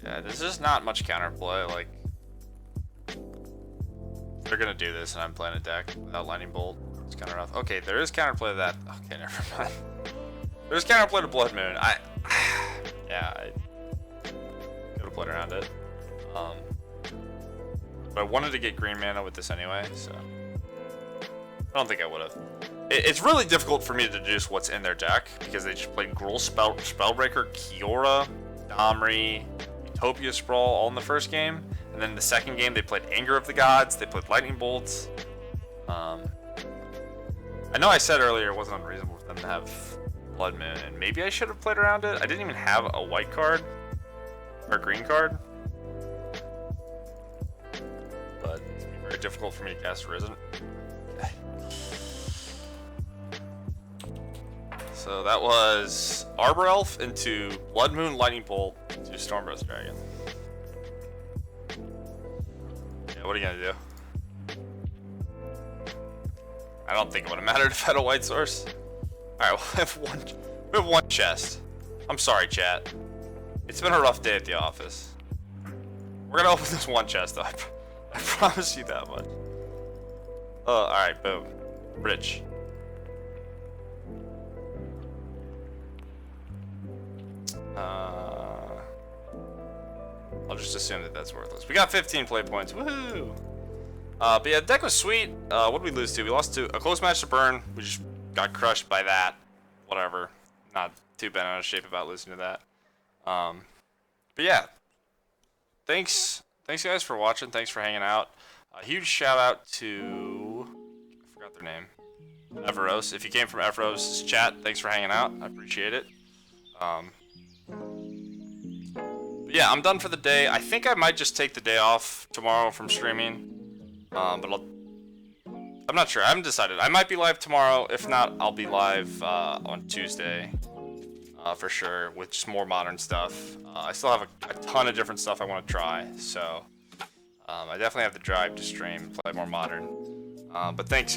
Yeah, there's just not much counterplay. Like, they're gonna do this, and I'm playing a deck without Lightning Bolt. It's kind of rough. Okay, there is counterplay to that. Okay, never mind. There's counterplay to Blood Moon. Yeah, I could have played around it. But I wanted to get green mana with this anyway, so I don't think I would have. It's really difficult for me to deduce what's in their deck because they just played Gruul Spellbreaker, Kiora, Domri, Utopia Sprawl all in the first game, and then the second game they played Anger of the Gods, they played Lightning Bolts. I know I said earlier it wasn't unreasonable for them to have Blood Moon, and maybe I should have played around it. I didn't even have a white card or a green card, but it's very difficult for me to cast Risen. So that was Arbor Elf into Blood Moon Lightning Bolt into Stormburst Dragon. Yeah, what are you gonna do? I don't think it would have mattered if I had a white source. Alright, we have one chest. I'm sorry, chat. It's been a rough day at the office. We're gonna open this one chest up. I promise you that much. Oh, alright, boom. Rich. I'll just assume that that's worthless. We got 15 play points. Woohoo! But yeah, the deck was sweet. What did we lose to? We lost to a close match to Burn. We just got crushed by that. Whatever. Not too bad out of shape about losing to that. But yeah. Thanks guys for watching. Thanks for hanging out. A huge shout out to... I forgot their name. Everos. If you came from Everos' chat, thanks for hanging out. I appreciate it. Yeah, I'm done for the day. I think I might just take the day off tomorrow from streaming. But I'm not sure. I haven't decided. I might be live tomorrow. If not, I'll be live on Tuesday for sure with just more modern stuff. I still have a ton of different stuff I want to try. So I definitely have the drive to stream, play more modern. But thanks.